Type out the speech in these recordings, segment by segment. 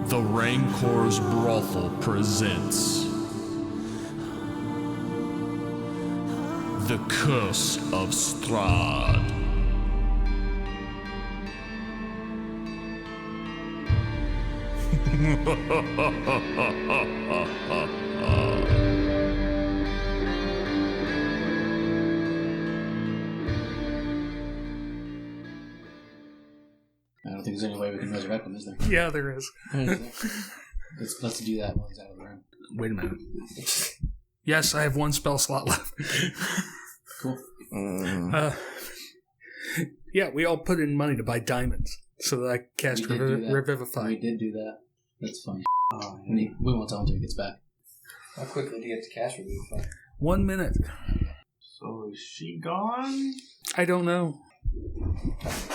The Rancor's Brothel presents The Curse of Strahd. I don't think there's any way we can resurrect him, is there? Yeah, there is. Let's do that while he's out of the room. Wait a minute. Yes, I have one spell slot left. Cool. Yeah, we all put in money to buy diamonds so that I cast Revivify. We did do that. That's funny. Oh, we won't tell him until he gets back. How quickly do you have to cast Revivify? 1 minute. So is she gone? I don't know.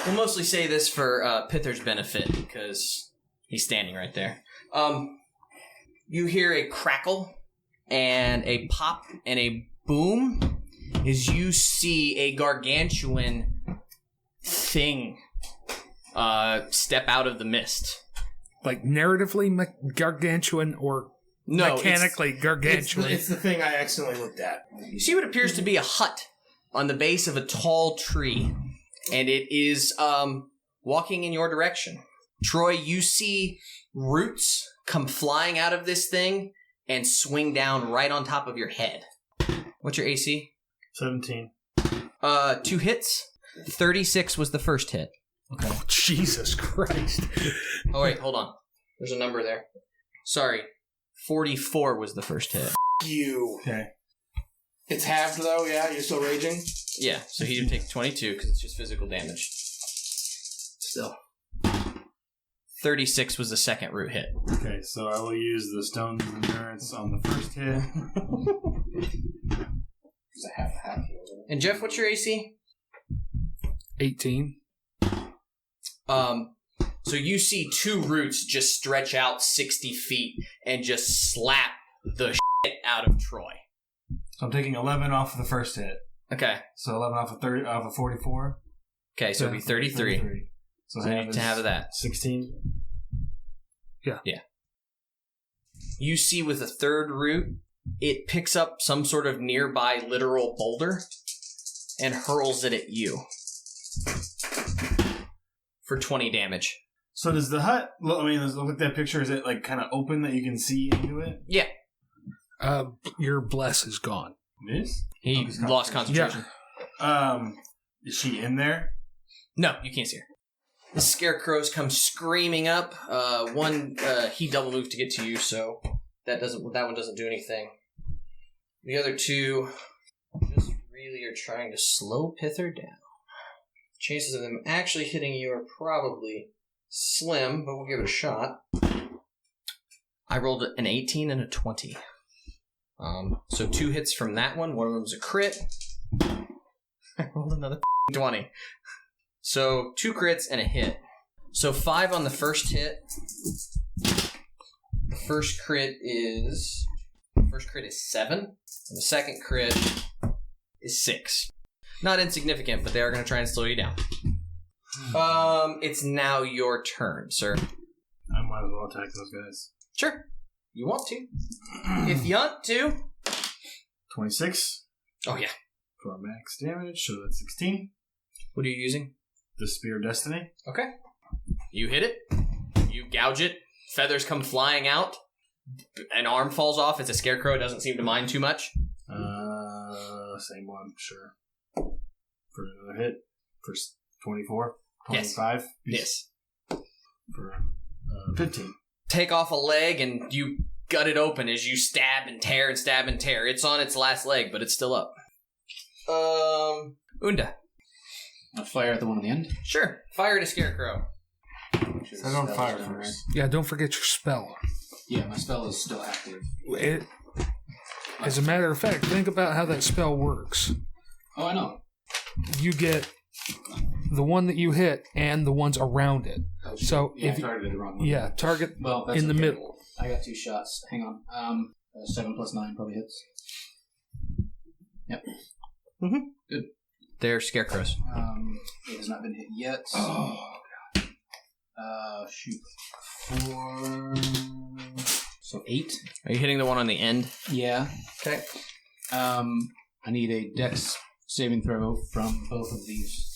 We'll mostly say this for Pithur's benefit, because he's standing right there. You hear a crackle and a pop and a boom as you see a gargantuan thing step out of the mist. Like narratively gargantuan or mechanically gargantuan? It's the thing I accidentally looked at. You see what appears to be a hut on the base of a tall tree, and it is walking in your direction. Troy, you see roots come flying out of this thing and swing down right on top of your head. What's your AC? 17. 2 hits. 36 was the first hit. Okay. Oh, Jesus Christ. Oh, wait, hold on. There's a number there. Sorry. 44 was the first hit. You. Okay. It's halved, though, yeah? You're still raging? Yeah, so he would take 22 because it's just physical damage. Still. 36 was the second root hit. Okay, so I will use the Stone's Endurance on the first hit. It's a half. And Jeff, what's your AC? 18. So you see 2 roots just stretch out 60 feet and just slap the shit out of Troy. So I'm taking 11 off of the first hit. Okay. So 11 off of 44. Okay, so it'll be 33. So So you need to have that. 16. Yeah. You see with a third root, it picks up some sort of nearby literal boulder and hurls it at you for 20 damage. So does the hut, look at that picture, is it like kind of open that you can see into it? Yeah. Your bless is gone. It is? He lost concentration. Yeah. Is she in there? No, you can't see her. The scarecrows come screaming up. He double moved to get to you, so that one doesn't do anything. The other 2 just really are trying to slow Pithur down. Chances of them actually hitting you are probably slim, but we'll give it a shot. I rolled an 18 and a 20. So 2 hits from that one. One of them's a crit. I rolled another 20. So 2 crits and a hit. So 5 on the first hit. The first crit is 7. And the second crit is 6. Not insignificant, but they are going to try and slow you down. It's now your turn, sir. I might as well attack those guys. Sure. You want to. If you want to. 26. Oh, yeah. For max damage, so that's 16. What are you using? The Spear of Destiny. Okay. You hit it. You gouge it. Feathers come flying out. An arm falls off. It's a scarecrow. It doesn't seem to mind too much. Same one, sure. For another hit. For 24. 25. Yes. For 15. Take off a leg and you gut it open as you stab and tear and stab and tear. It's on its last leg, but it's still up. Unda. I'll fire at the one on the end. Sure. Fire at a scarecrow. So I don't fire first. Yeah, don't forget your spell. Yeah, my spell is still active. As a matter of fact, think about how that spell works. Oh, I know. You get the one that you hit and the ones around it. Oh, shit. So yeah, if I targeted the wrong one. Yeah, target that's in the middle. I got 2 shots. Hang on. 7 plus 9 probably hits. Yep. Mm-hmm. Good. They're scarecrows. It has not been hit yet. Oh, God. Shoot. 4... So 8? Are you hitting the one on the end? Yeah. Okay. I need a dex saving throw from both of these.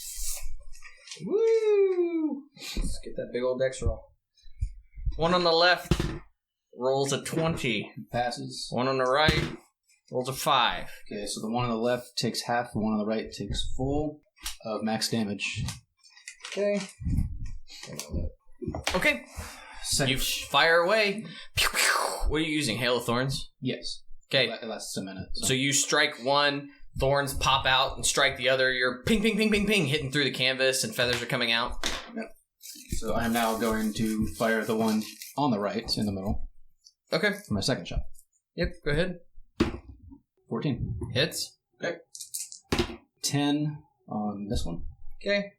Woo! Let's get that big old dex roll. One on the left rolls a 20. Passes. One on the right rolls a 5. Okay, so the one on the left takes half, the one on the right takes full of max damage. Okay. Okay. Second. You fire away. What are you using? Hail of Thorns? Yes. Okay. It lasts a minute. So you strike one, thorns pop out and strike the other. You're ping, ping, ping, ping, ping, hitting through the canvas, and feathers are coming out. Yep. So I am now going to fire the one on the right in the middle Okay. for my second shot. Yep, go ahead. 14. Hits. Okay. 10 on this one. Okay.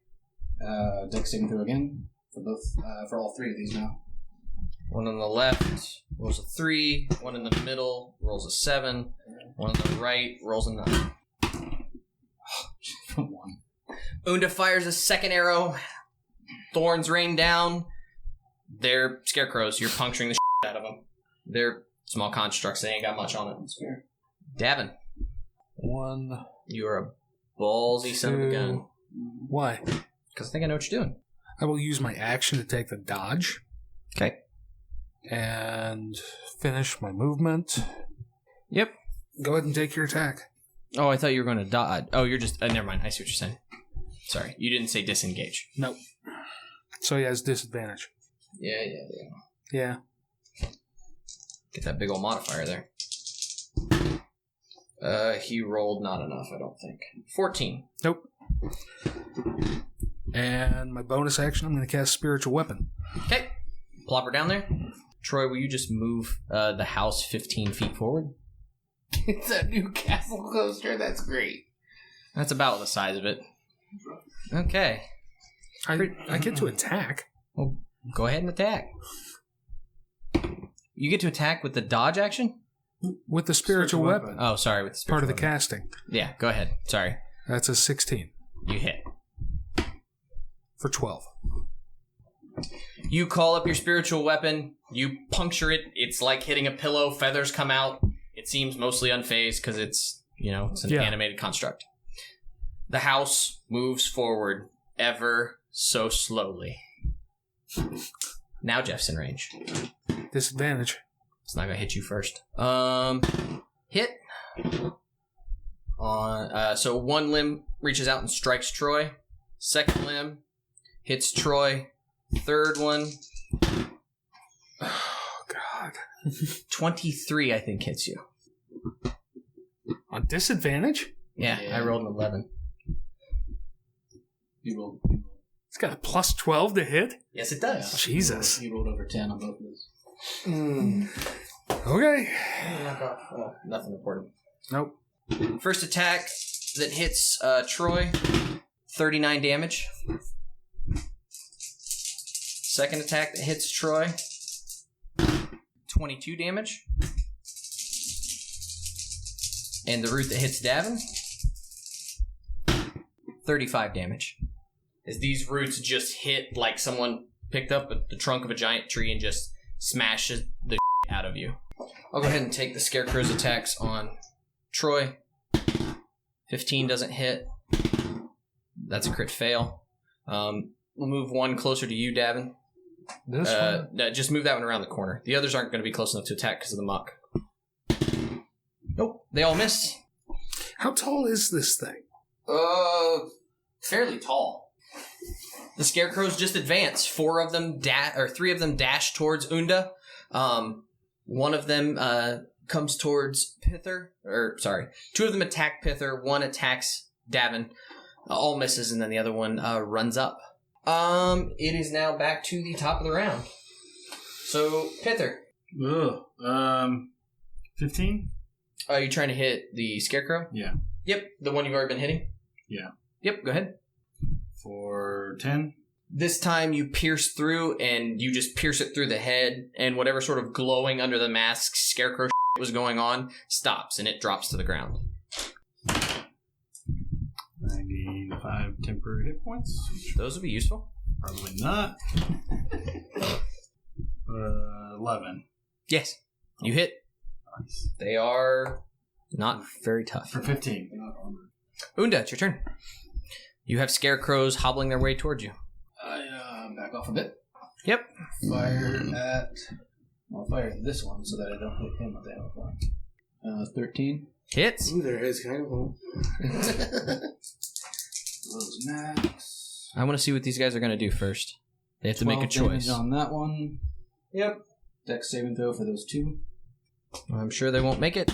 Dex saving throw again for both for all three of these now. One on the left rolls a 3. One in the middle rolls a 7. One on the right rolls a 9. 1. Unda fires a second arrow. Thorns rain down. They're scarecrows. You're puncturing the out of them. They're small constructs. They ain't got much on it. Davun. 1. You're a ballsy son of a gun. Why? Because I think I know what you're doing. I will use my action to take the dodge Okay. and finish my movement. Yep. Go ahead and take your attack. Oh, I thought you were going to dodge. Oh, you're just... never mind. I see what you're saying. Sorry. You didn't say disengage. Nope. So he has disadvantage. Yeah. Yeah. Get that big old modifier there. He rolled not enough, I don't think. 14. Nope. And my bonus action, I'm going to cast Spiritual Weapon. Okay. Plop her down there. Troy, will you just move the house 15 feet forward? It's a new castle coaster. That's great. That's about the size of it. Okay. I get to attack. Well, go ahead and attack. You get to attack with the dodge action? With the Spiritual Weapon. Oh, sorry. With the Part of the spiritual casting. Yeah, go ahead. Sorry. That's a 16 You hit. for 12. You call up your spiritual weapon. You puncture it. It's like hitting a pillow. Feathers come out. It seems mostly unfazed because it's an animated construct. The house moves forward ever so slowly. Now Jeff's in range. Disadvantage. It's not gonna hit you first. Hit on. So one limb reaches out and strikes Troy. Second limb hits Troy. Third one. Oh, God. 23, I think, hits you. On disadvantage? Yeah, I rolled an 11. You rolled. It's got a plus 12 to hit? Yes, it does. Jesus. You rolled over 10 on both of those. Okay. Knock off. Nothing important. Nope. First attack that hits Troy, 39 damage. Second attack that hits Troy, 22 damage. And the root that hits Davun, 35 damage. As these roots just hit like someone picked up the trunk of a giant tree and just smashes the out of you. I'll go ahead and take the Scarecrow's attacks on Troy. 15 doesn't hit. That's a crit fail. We'll move one closer to you, Davun. This one? Just move that one around the corner. The others aren't going to be close enough to attack because of the muck. Nope, they all miss. How tall is this thing? Fairly tall. The Scarecrows just advance. 3 of them dash towards Unda. One of them comes towards Pithur. 2 of them attack Pithur. 1 attacks Davun. All misses, and then the other one runs up. It is now back to the top of the round. So, Pithur. 15? Are you trying to hit the Scarecrow? Yeah. Yep, the one you've already been hitting? Yeah. Yep, go ahead. For 10? This time you pierce through, and you just pierce it through the head, and whatever sort of glowing under the mask Scarecrow was going on stops, and it drops to the ground. I gain 5 temporary hit points. Those would be useful. Probably not. 11. Yes. You hit. Nice. They are not very tough. For 15. Unda, it's your turn. You have scarecrows hobbling their way towards you. I back off a bit. Yep. I'll fire at this one so that I don't hit him with the hellfire. 13. Hits. Ooh, there is kind of one. Those max. I want to see what these guys are going to do first. They have to make a 12 damage choice. on that one. Yep. Dex saving throw for those two. I'm sure they won't make it.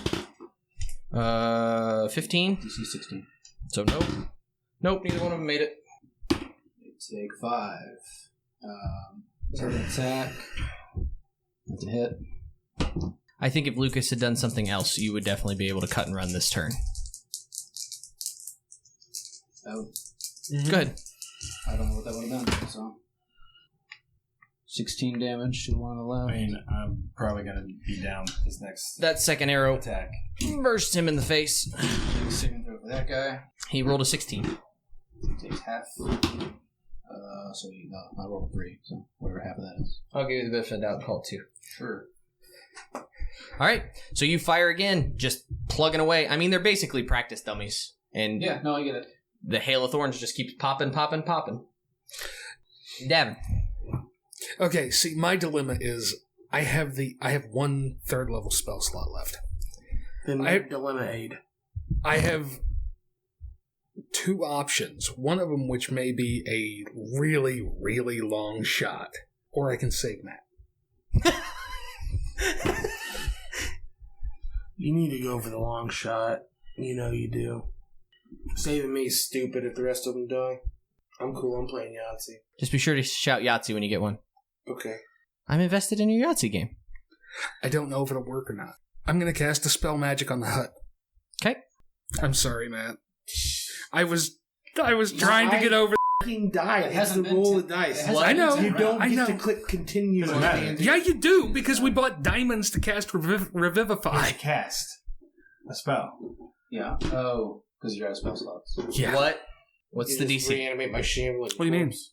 15. DC 16. So nope. Nope, neither one of them made it. They take 5. Attack. That's a hit. I think if Lucas had done something else, you would definitely be able to cut and run this turn. Oh, Go ahead. I don't know what that would have done. So 16 damage to the one on the left. I mean, I'm probably going to be down this next That second arrow attack. burst him in the face. Saving throw for that guy. He rolled a 16. He takes half. So I rolled a 3. So whatever half of that is. I'll give you the benefit of the doubt and call it 2. Sure. All right, so you fire again, just plugging away. I mean, they're basically practice dummies. And Yeah, no, I get it. the hail of thorns just keeps popping. Davin. Okay, see, my dilemma is I have 1 third level spell slot left. Then I- dilemma aid. I have 2 options. One of them which may be a really, really long shot, or I can save Matt. You need to go for the long shot. You know you do. Saving me is stupid if the rest of them die. I'm cool. I'm playing Yahtzee. Just be sure to shout Yahtzee when you get one. Okay. I'm invested in your Yahtzee game. I don't know if it'll work or not. I'm going to cast a spell magic on the hut. Okay. I'm sorry, Matt. I was trying to get over. Fucking die. It It's hasn't the been roll to- of dice. it hasn't I know. You don't I get know. to click continue. Doesn't matter. Yeah, you do, because we bought diamonds to cast Revivify. It's cast a spell. Yeah. Oh, because you're out of spell slots. Yeah. What? What's the Just DC? Reanimate my shambling. What do you mean? corpse.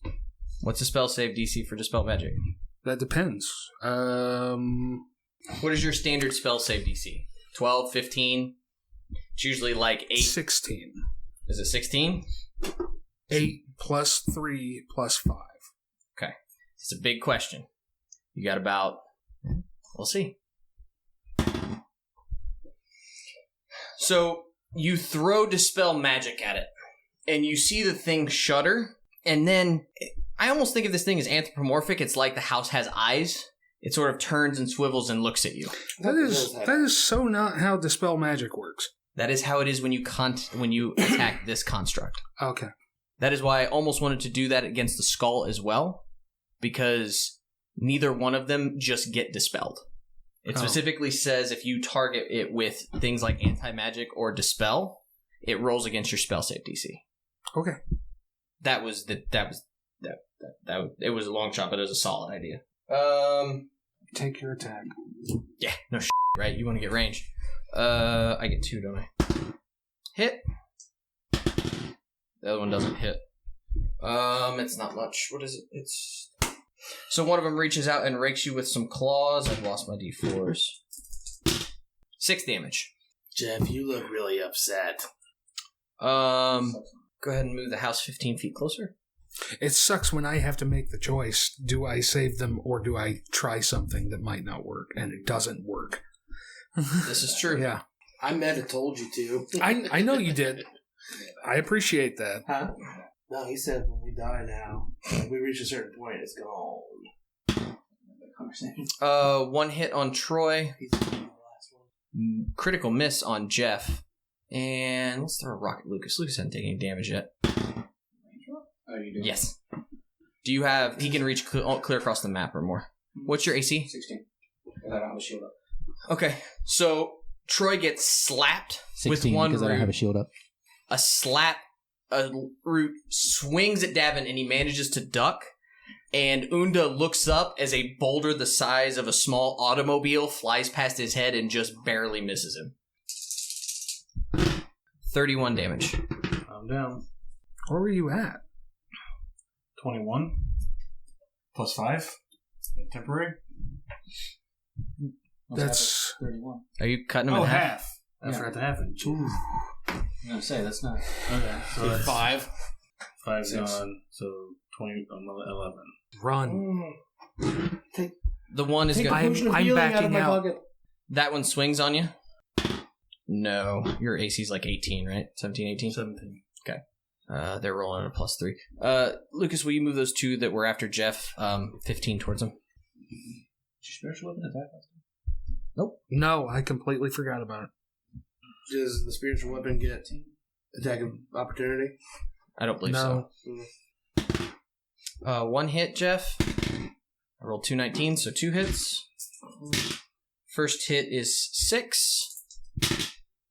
What's the spell save DC for Dispel Magic? That depends. What is your standard spell save DC? 12, 15? It's usually like 8. 16. Is it 16? 8 plus 3 plus 5. Okay. It's a big question. You got about... We'll see. So, you throw Dispel Magic at it, and you see the thing shudder, and then... I almost think of this thing as anthropomorphic. It's like the house has eyes. It sort of turns and swivels and looks at you. That is so not how Dispel Magic works. That is how it is when you attack this construct. Okay. That is why I almost wanted to do that against the skull as well, because neither one of them just get dispelled. It specifically says if you target it with things like anti-magic or dispel, it rolls against your spell save DC. Okay. It was a long shot, but it was a solid idea. Take your attack. Yeah, no shit, right? You want to get range. I get 2, don't I? Hit. The other one doesn't hit. It's not much. What is it? So one of them reaches out and rakes you with some claws. I've lost my D4s. 6 damage. Jeff, you look really upset. Go ahead and move the house 15 feet closer. It sucks when I have to make the choice. Do I save them or do I try something that might not work? And it doesn't work. This is true. Yeah. I meant to told you to. I know you did. I appreciate that. Huh? No, he said when we die now, we reach a certain point, it's gone. Conversation. 1 hit on Troy. He's the last one. Critical miss on Jeff. And let's throw a rock at Lucas. Lucas hasn't taken any damage yet. Oh, you do? Yes. Do you have... He can reach clear across the map or more. What's your AC? 16. I don't have a shield up. Okay. So, Troy gets slapped 16 with one because root. I don't have a shield up. A root swings at Davin and he manages to duck. And Unda looks up as a boulder the size of a small automobile flies past his head and just barely misses him. 31 damage. I'm down. Where were you at? 21. Plus 5? Temporary? That's 31. Are you cutting them Oh, in half? half. I forgot the half inch. I'm going to say, that's not... Okay, so that's 5. 5 6. gone, so 20, 11. run. The one is Take going. potion of I'm healing out of backing my out. pocket. That one swings on you. No, your AC's like 18, right? 17, 18. 17. They're rolling at a +3. Lucas, will you move those two that were after Jeff 15 towards him? Did your spiritual weapon attack last No, I completely forgot about it. Does the spiritual weapon get attack of opportunity? I don't believe No. so. One hit, Jeff. I rolled 2 19s, so 2 hits. First hit is 6.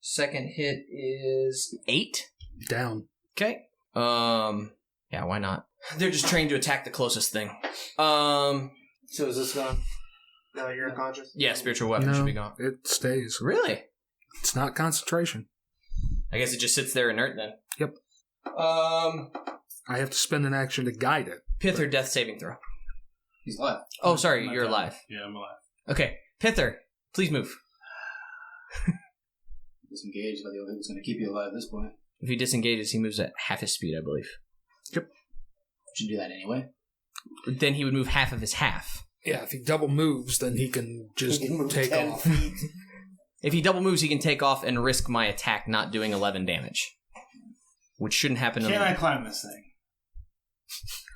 Second hit is 8. Down. Okay. Yeah, why not? They're just trained to attack the closest thing. So is this gone? Now you're unconscious? Yeah, spiritual weapon should be gone. It stays. Really? It's not concentration. I guess it just sits there inert then. Yep. I have to spend an action to guide it. Pithur, death saving throw. He's alive. Oh, sorry, I'm you're not alive. dead. Yeah, I'm alive. Okay, Pithur, please move. Disengaged, but the only thing that's going to keep you alive at this point. If he disengages, he moves at half his speed, I believe. Should do that anyway. Then he would move half of his half. Yeah, if he double moves, then he can just He can move take 10 off. feet. If he double moves, he can take off and risk my attack not doing 11 damage. Which shouldn't happen. Can I climb this thing?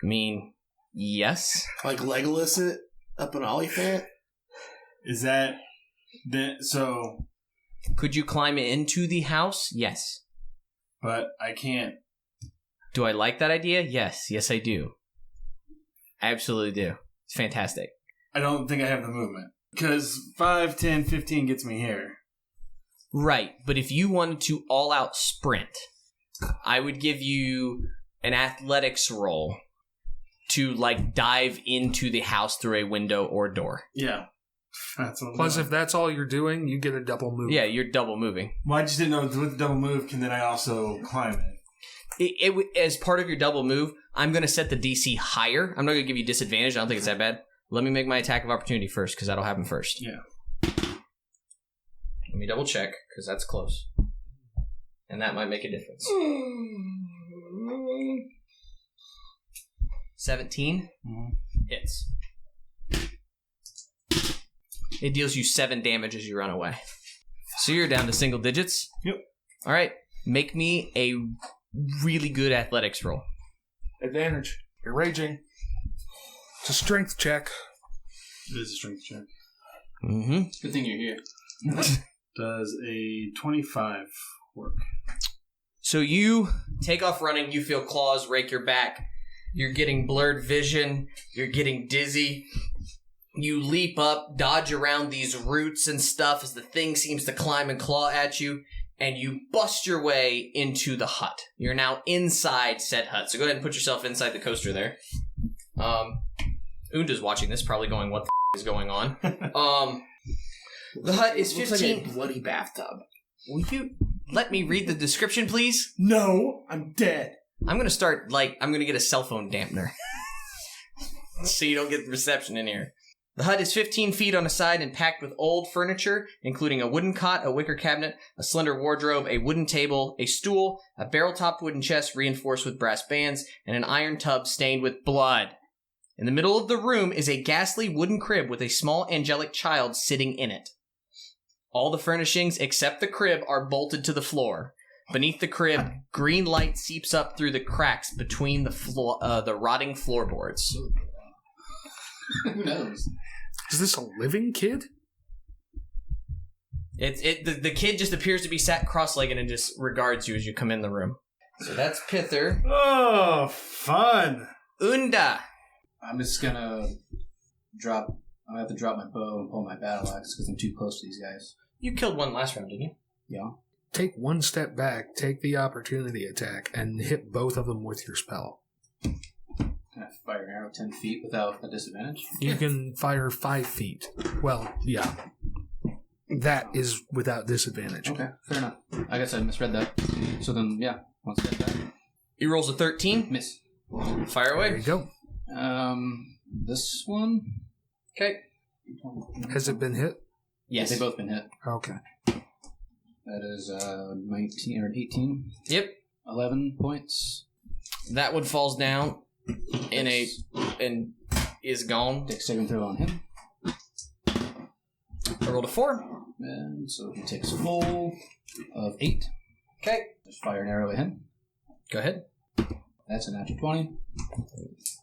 I mean, yes. Like Legolas it up an Oliphant? Is that... So... Could you climb into the house? Yes. But I can't... Do I like that idea? Yes. Yes, I do. I absolutely do. It's fantastic. I don't think I have the movement. Because 5, 10, 15 gets me here. Right, but if you wanted to all-out sprint, I would give you an athletics roll to, like, dive into the house through a window or door. Yeah. That's what I'm Plus, doing. if that's all you're doing, you get a double move. Yeah, you're double moving. Well, I just didn't know with the double move, can then I also climb it? As part of your double move, I'm going to set the DC higher. I'm not going to give you disadvantage. I don't think it's that bad. Let me make my attack of opportunity first, because that'll happen first. Yeah. Let me double check, because that's close. And that might make a difference. 17 hits. It deals you 7 damage as you run away. So you're down to single digits? Yep. All right. Make me a really good athletics roll. Advantage. You're raging. It's a strength check. It is a strength check. Mm-hmm. Good thing you're here. Does a 25 work? So you take off running. You feel claws rake your back. You're getting blurred vision. You're getting dizzy. You leap up, dodge around these roots and stuff as the thing seems to climb and claw at you, and you bust your way into the hut. You're now inside said hut. So go ahead and put yourself inside the coaster there. Unda's watching this, probably going, what the is going on? The hut is 15... Looks like a bloody bathtub. Will you let me read the description, please? No, I'm dead. I'm going to start, I'm going to get a cell phone dampener. So you don't get reception in here. The hut is 15 feet on a side and packed with old furniture, including a wooden cot, a wicker cabinet, a slender wardrobe, a wooden table, a stool, a barrel-topped wooden chest reinforced with brass bands, and an iron tub stained with blood. In the middle of the room is a ghastly wooden crib with a small angelic child sitting in it. All the furnishings except the crib are bolted to the floor. Beneath the crib, green light seeps up through the cracks between the rotting floorboards. Who knows? Is this a living kid? The kid just appears to be sat cross-legged and just regards you as you come in the room. So that's Pithur. Oh, fun! Unda! I'm just gonna drop. I have to drop my bow and pull my battle axe because I'm too close to these guys. You killed one last round, didn't you? Yeah. Take one step back, take the opportunity attack, and hit both of them with your spell. Can I fire an arrow 10 feet without a disadvantage? You can fire 5 feet. Well, yeah. That is without disadvantage. Okay, fair enough. I guess I misread that. So then, yeah, one step back. He rolls a 13. Miss. Fire There you away. go. This one. Okay. Has it been hit? Yes. They've both been hit. Okay. That is 19 or 18. Yep. 11 points. That one falls down and is gone. Dex saving throw on him. I rolled a 4. And so he takes a full of 8. Okay. Just fire an arrow at him. Go ahead. That's a natural 20.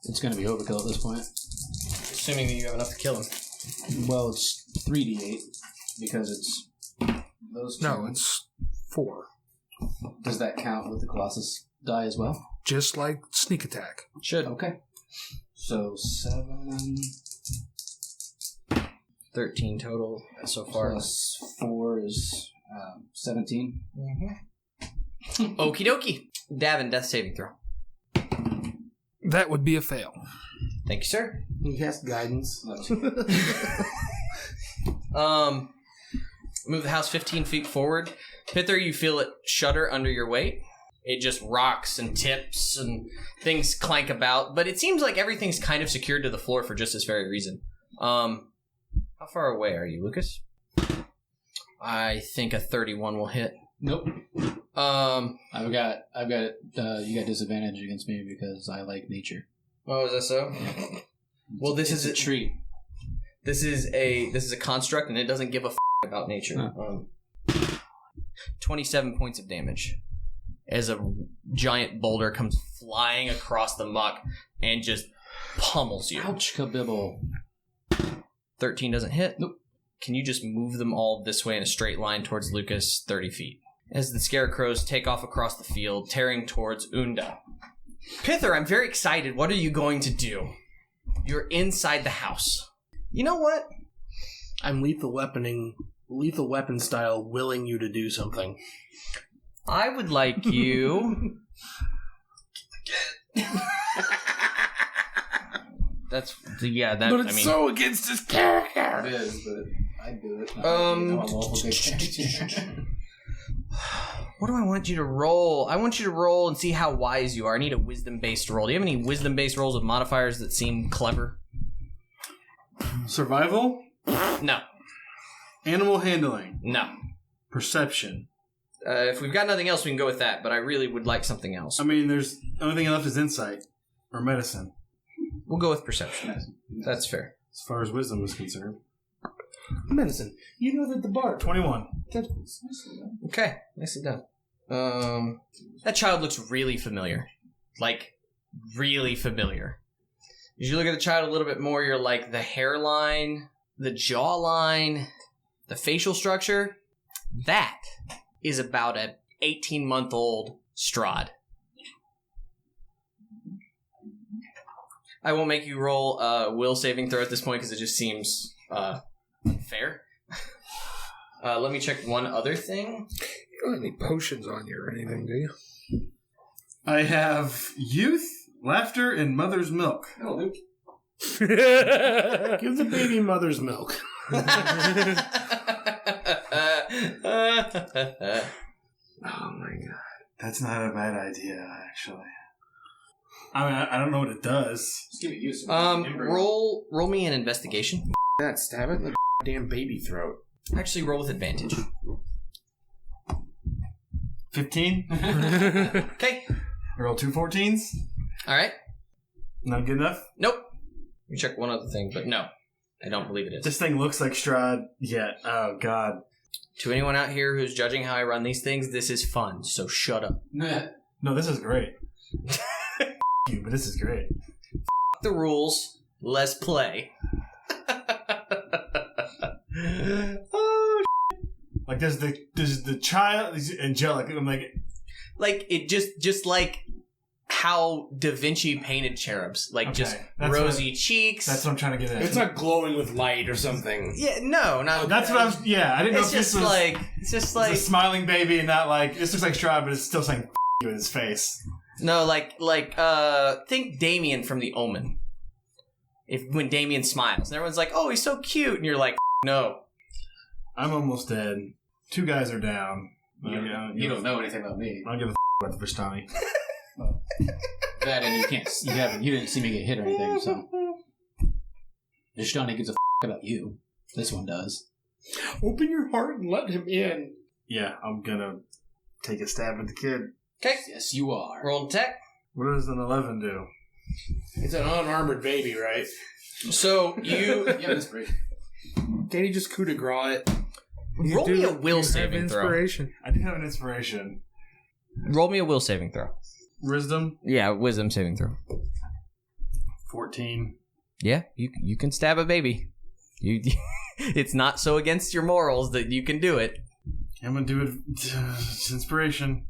It's going to be overkill at this point. Assuming that you have enough to kill him. Well, it's 3d8 because it's those two. No, it's 4. Does that count with the Colossus die as well? Just like sneak attack. Should. Okay. So 7 13 total so far. plus 4 is 17. Mm-hmm. Okie dokie. Davun, death saving throw. That would be a fail. Thank you, sir. He has guidance. Move the house 15 feet forward. Pithur, you feel it shudder under your weight. It just rocks and tips and things clank about, but it seems like everything's kind of secured to the floor for just this very reason. How far away are you, Lucas? I think a 31 will hit. Nope. I've got you got disadvantage against me because I like nature. Oh, is that so? Well, this is a tree. This is a construct, and it doesn't give a about nature. 27 points of damage as a giant boulder comes flying across the muck and just pummels you. Ouch, kabibble. 13 doesn't hit. Nope. Can you just move them all this way in a straight line towards Lucas, 30 feet? As the scarecrows take off across the field, tearing towards Unda. Pithur, I'm very excited. What are you going to do? You're inside the house. You know what? I'm lethal weapon style, willing you to do something. I would like you... That's... Yeah, that... But it's I mean, so against his character! It is, but I do it. What do I want you to roll? I want you to roll and see how wise you are. I need a wisdom-based roll. Do you have any wisdom-based rolls with modifiers that seem clever? Survival? No. Animal handling? No. Perception? If we've got nothing else, we can go with that, but I really would like something else. I mean, the only thing left is insight. Or medicine. We'll go with perception. That's fair. As far as wisdom is concerned. Medicine. You know that the bard. 21. Okay, nicely done. That child looks really familiar. Like, really familiar. As you look at the child a little bit more, you're like, the hairline, the jawline, the facial structure, that is about an 18-month-old Strahd. I won't make you roll a will saving throw at this point because it just seems unfair. Let me check one other thing. You don't have any potions on you or anything, do you? I have youth, laughter, and mother's milk. Oh, Luke. Give the baby mother's milk. Oh my god. That's not a bad idea, actually. I mean, I don't know what it does. Just give it use. Roll me an investigation. That stab it in the damn baby throat. Actually, roll with advantage. 15? Okay. Roll 2 14s? All right. Not good enough? Nope. Let me check one other thing, but no. I don't believe it is. This thing looks like Strahd, yet. Oh, God. To anyone out here who's judging how I run these things, this is fun, so shut up. No, this is great. You, but this is great. The rules. Let's play. Oh, Like, does the child is angelic? I'm like it just like how Da Vinci painted cherubs, like Okay, just that's rosy cheeks. that's what I'm trying to get at. It's not glowing with light or something. Yeah, no, not. That's what I was. Yeah, I didn't know It's if this just was like it's just it's like a smiling baby and not like this looks like Strahd, but it's still saying you in his face. no, like think Damien from The Omen. When Damien smiles, and everyone's like, "Oh, he's so cute," and you're like, "No." I'm almost dead. 2 guys are down. You don't know anything about me. I don't give a about the Vistani. That and you didn't see me get hit or anything, so. Vishtani gives a about you. This one does. Open your heart and let him in. Yeah, I'm gonna take a stab at the kid. Okay. Yes, you are. Roll attack. What does an 11 do? It's an unarmored baby, right? So you You have inspiration. Can he just coup de grace it? roll me a will You have saving throw. inspiration. I do have an inspiration. Roll me a will saving throw. Wisdom? Yeah, wisdom saving throw. 14. Yeah, you can stab a baby. You, it's not so against your morals that you can do it. I'm gonna do it. It's inspiration.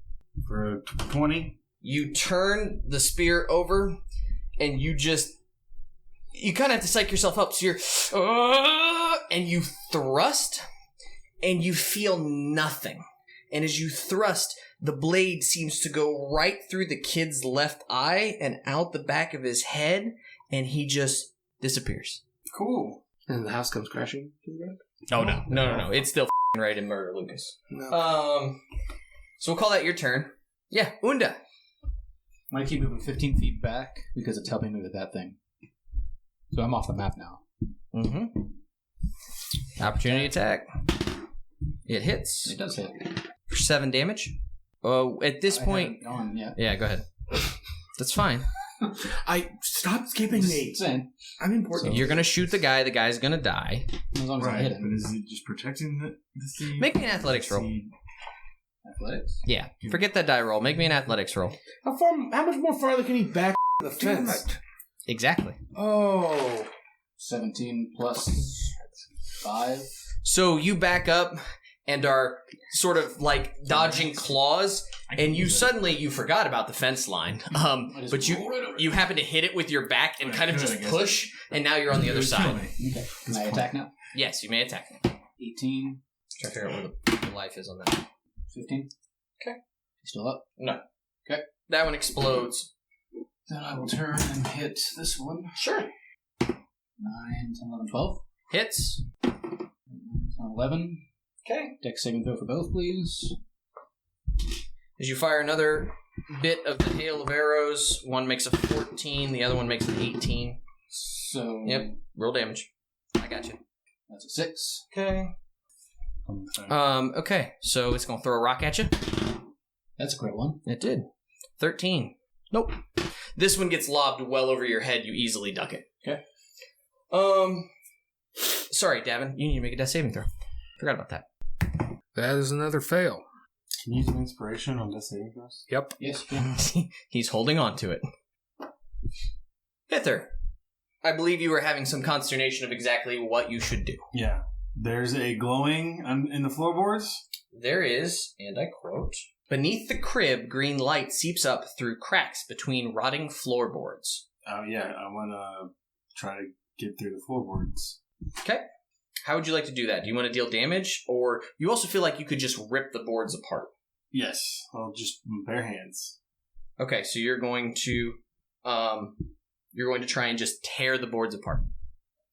For a 20. You turn the spear over, and you kind of have to psych yourself up. So you're, and you thrust, and you feel nothing. And as you thrust, the blade seems to go right through the kid's left eye and out the back of his head, and he just disappears. Cool. And the house comes crashing to the ground? Oh, no. It's still right in murder, Lucas. No. So we'll call that your turn. Yeah, Unda. I'm going to keep moving 15 feet back because it's helping me with that thing. So I'm off the map now. Mm-hmm. Opportunity attack. It hits. It does hit. For 7 damage. Oh, at this point... I haven't gone yet. Yeah, go ahead. That's fine. Stop skipping me. Just saying. I'm important. You're going to shoot the guy. The guy's going to die. As long as I Right, hit but him. is it just protecting the seed? Make me an athletics roll. Seed. Athletics? Yeah, forget that die roll. Make me an athletics roll. How much more farther can he back the fence? Exactly. Oh. 17 plus 5. So you back up and are sort of like dodging claws, and you forgot about the fence line. But you happen to hit it with your back and kind of just push, and now you're on the other side. Okay. Can I attack now? Yes, you may attack. 18. Try to figure out where the life is on that. 15. Okay. Still up? No. Okay. That one explodes. Then I will turn and hit this one. Sure. 9, 10, 11, 12. Hits. 10, 11. Okay. Dex saving throw for both, please. As you fire another bit of the hail of arrows, one makes a 14, the other one makes an 18. So. Yep. Roll damage. I got you. That's a 6. Okay. Okay, so it's going to throw a rock at you. That's a great one. It did. 13. Nope. This one gets lobbed well over your head. You easily duck it. Okay. Sorry, Davun. You need to make a death saving throw. Forgot about that. That is another fail. Can you use an inspiration on death saving throws? Yep. Yes, you can. He's holding on to it. Pithur, I believe you were having some consternation of exactly what you should do. Yeah. There's a glowing in the floorboards. There is, and I quote, beneath the crib, green light seeps up through cracks between rotting floorboards. Oh, yeah. I want to try to get through the floorboards. Okay. How would you like to do that? Do you want to deal damage, or you also feel like you could just rip the boards apart? Yes. Well, just bare hands. Okay, so you're going to try and just tear the boards apart.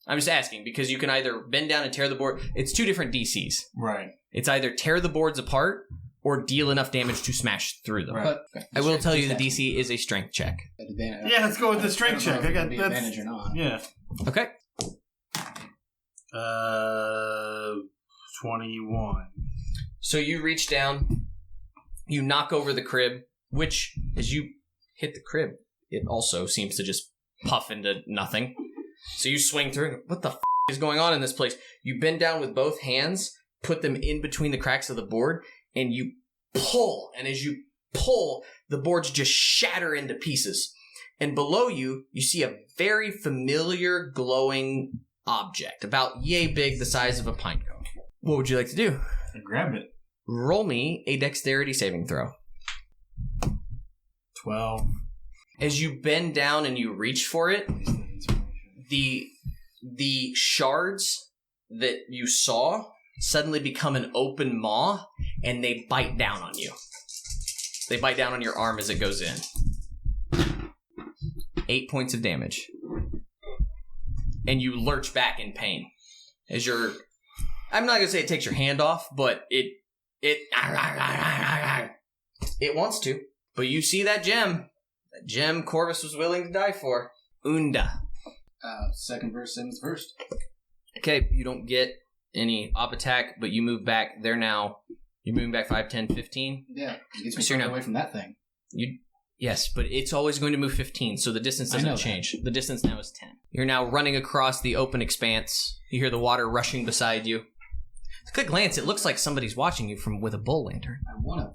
I'm just asking because you can either bend down and tear the board. It's 2 different DCs. Right. It's either tear the boards apart or deal enough damage to smash through them. Right. But, I will tell you the DC is a strength check. Advantage. Yeah, let's go with the strength check. I got that. that's Advantage or not. Yeah. Okay. 21. So you reach down, you knock over the crib, which, as you hit the crib, it also seems to just puff into nothing. So you swing through. What the is going on in this place? You bend down with both hands, put them in between the cracks of the board, and you pull. And as you pull, the boards just shatter into pieces. And below you, you see a very familiar glowing object, about yay big, the size of a pine cone. What would you like to do? I grab it. Roll me a dexterity saving throw. 12. As you bend down and you reach for it, the shards that you saw suddenly become an open maw, and they bite down on you. They bite down on your arm as it goes in. 8 points of damage. And you lurch back in pain. As you're... I'm not going to say it takes your hand off, but it wants to. But you see that gem. That gem Corvus was willing to die for. Unda. Second verse, same as first. Okay, you don't get any op attack, but you move back. You're moving back 5, 10, 15. Yeah, it gets me So you're further now- away from that thing. Yes, but it's always going to move 15, so the distance I know doesn't that. change. The distance now is 10. You're now running across the open expanse. You hear the water rushing beside you. At a quick glance, it looks like somebody's watching you with a bull lantern. I want to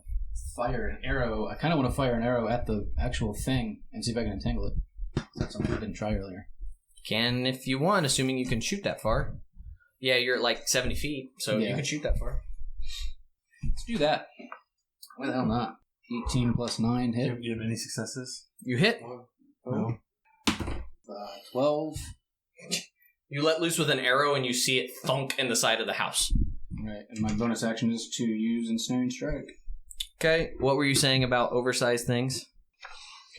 fire an arrow. I kind of want to fire an arrow at the actual thing and see if I can entangle it. That's something I didn't try earlier. Can if you want, assuming you can shoot that far. Yeah, you're at like 70 feet, so you Yeah. can shoot that far. Let's do that. Why the hell not? 18 plus 9 Do hit. you have any successes? You hit. No. 12. You let loose with an arrow, and you see it thunk in the side of the house. Right, and my bonus action is to use Ensnaring Strike. Okay, what were you saying about oversized things?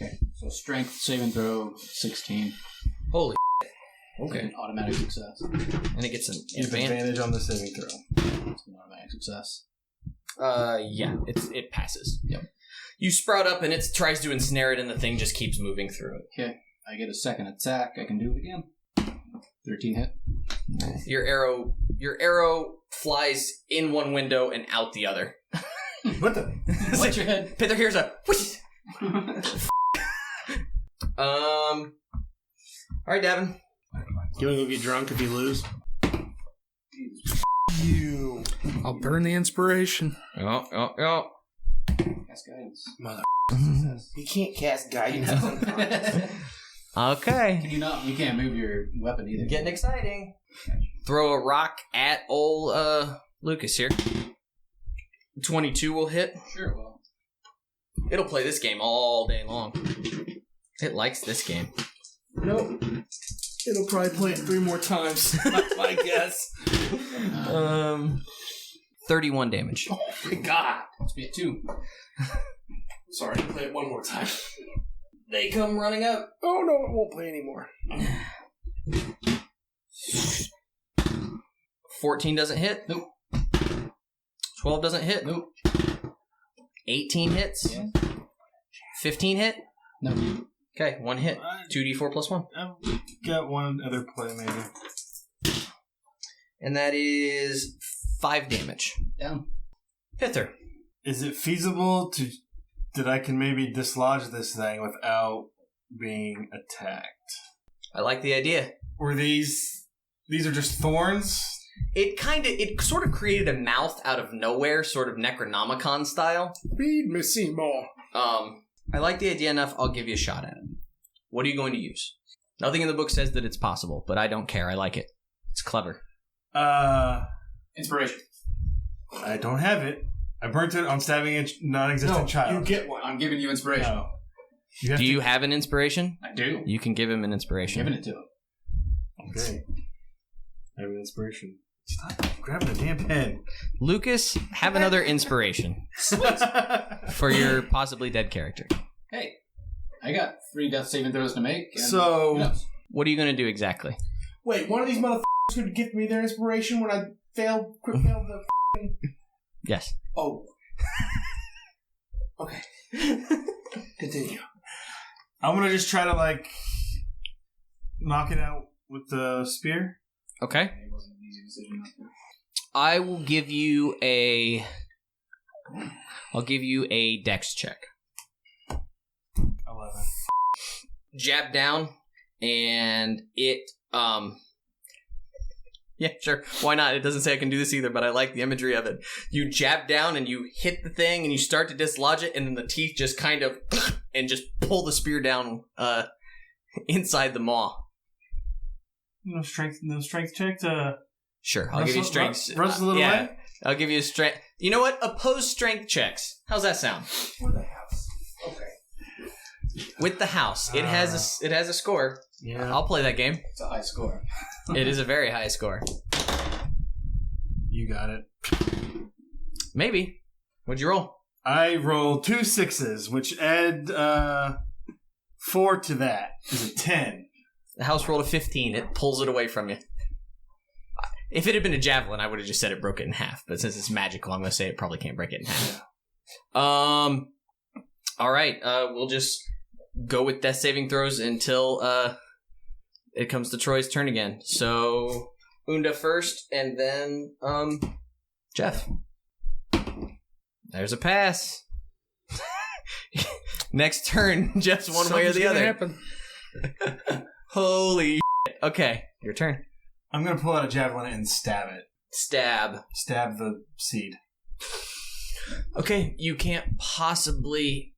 Okay, so strength saving throw 16. Holy Okay, an automatic success. and it gets an You have advantage. advantage on the saving throw. It's an automatic success. Yeah, it passes. Yep. You sprout up, and it tries to ensnare it, and the thing just keeps moving through it. Okay, I get a second attack. I can do it again. 13 hit. Your arrow flies in one window and out the other. What the? Watch your head. Pithur hears a whoosh. Alright, Davin. You want to go get drunk if you lose? You. I'll burn the inspiration. Oh. Cast guidance. Mother. Success. You can't cast guidance. Okay. Can you not? You can't move your weapon either. Getting exciting. Throw a rock at old Lucas here. 22 will hit. Sure, well. It'll play this game all day long. It likes this game. Nope. It'll probably play it 3 more times. That's my guess. 31 damage. Oh my god. Let's be at 2. Sorry, play it 1 more time. They come running up. Oh no, it won't play anymore. 14 doesn't hit. Nope. 12 doesn't hit. Nope. 18 hits. Yeah. 15 hit. No. Okay, 1 hit. 2d4 plus 1. I've got one other play, maybe. And that is 5 damage. Down. Pithur. Is it feasible that I can maybe dislodge this thing without being attacked? I like the idea. Or these are just thorns? It sort of created a mouth out of nowhere, sort of Necronomicon style. Read me, Seymour. I like the idea enough, I'll give you a shot at it. What are you going to use? Nothing in the book says that it's possible, but I don't care. I like it. It's clever. Inspiration. I don't have it. I burnt it on stabbing a non-existent child. You get one. I'm giving you inspiration. No. You have Do to- you have an inspiration? I do. You can give him an inspiration. Giving it to him. Okay. I have an inspiration. Stop grabbing the damn pen. Lucas, have another inspiration for your possibly dead character. Hey, I got 3 death saving throws to make. And So- who knows? What are you going to do exactly? Wait, one of these motherfuckers could gift me their inspiration when I failed the Yes. Oh. Okay. Continue. I'm gonna just try to knock it out with the spear. Okay. It wasn't an easy decision not to. I will give you a dex check. 11. Jab down, and it, yeah, sure. Why not? It doesn't say I can do this either, but I like the imagery of it. You jab down and you hit the thing and you start to dislodge it, and then the teeth just kind of, and just pull the spear down, inside the maw. No strength check to Sure, I'll give you Rustle- strength. rustle it yeah, away? I'll give you a strength. You know what? Oppose strength checks. How's that sound? For the house. Okay. With the house, it has a score. Yeah. I'll play that game. It's a high score. It is a very high score. You got it. Maybe. What'd you roll? I rolled 2 6s, which add 4 to that. Is a 10. The house rolled a 15. It pulls it away from you. If it had been a javelin, I would have just said it broke it in half. But since it's magical, I'm going to say it probably can't break it in half. All right. We'll just go with death saving throws until it comes to Troy's turn again. So Unda first, and then Jeff. There's a pass. Next turn, Jeff's one way or the other. Happen. Holy shit. Okay, your turn. I'm going to pull out a javelin and stab it. Stab. Stab the seed. Okay, you can't possibly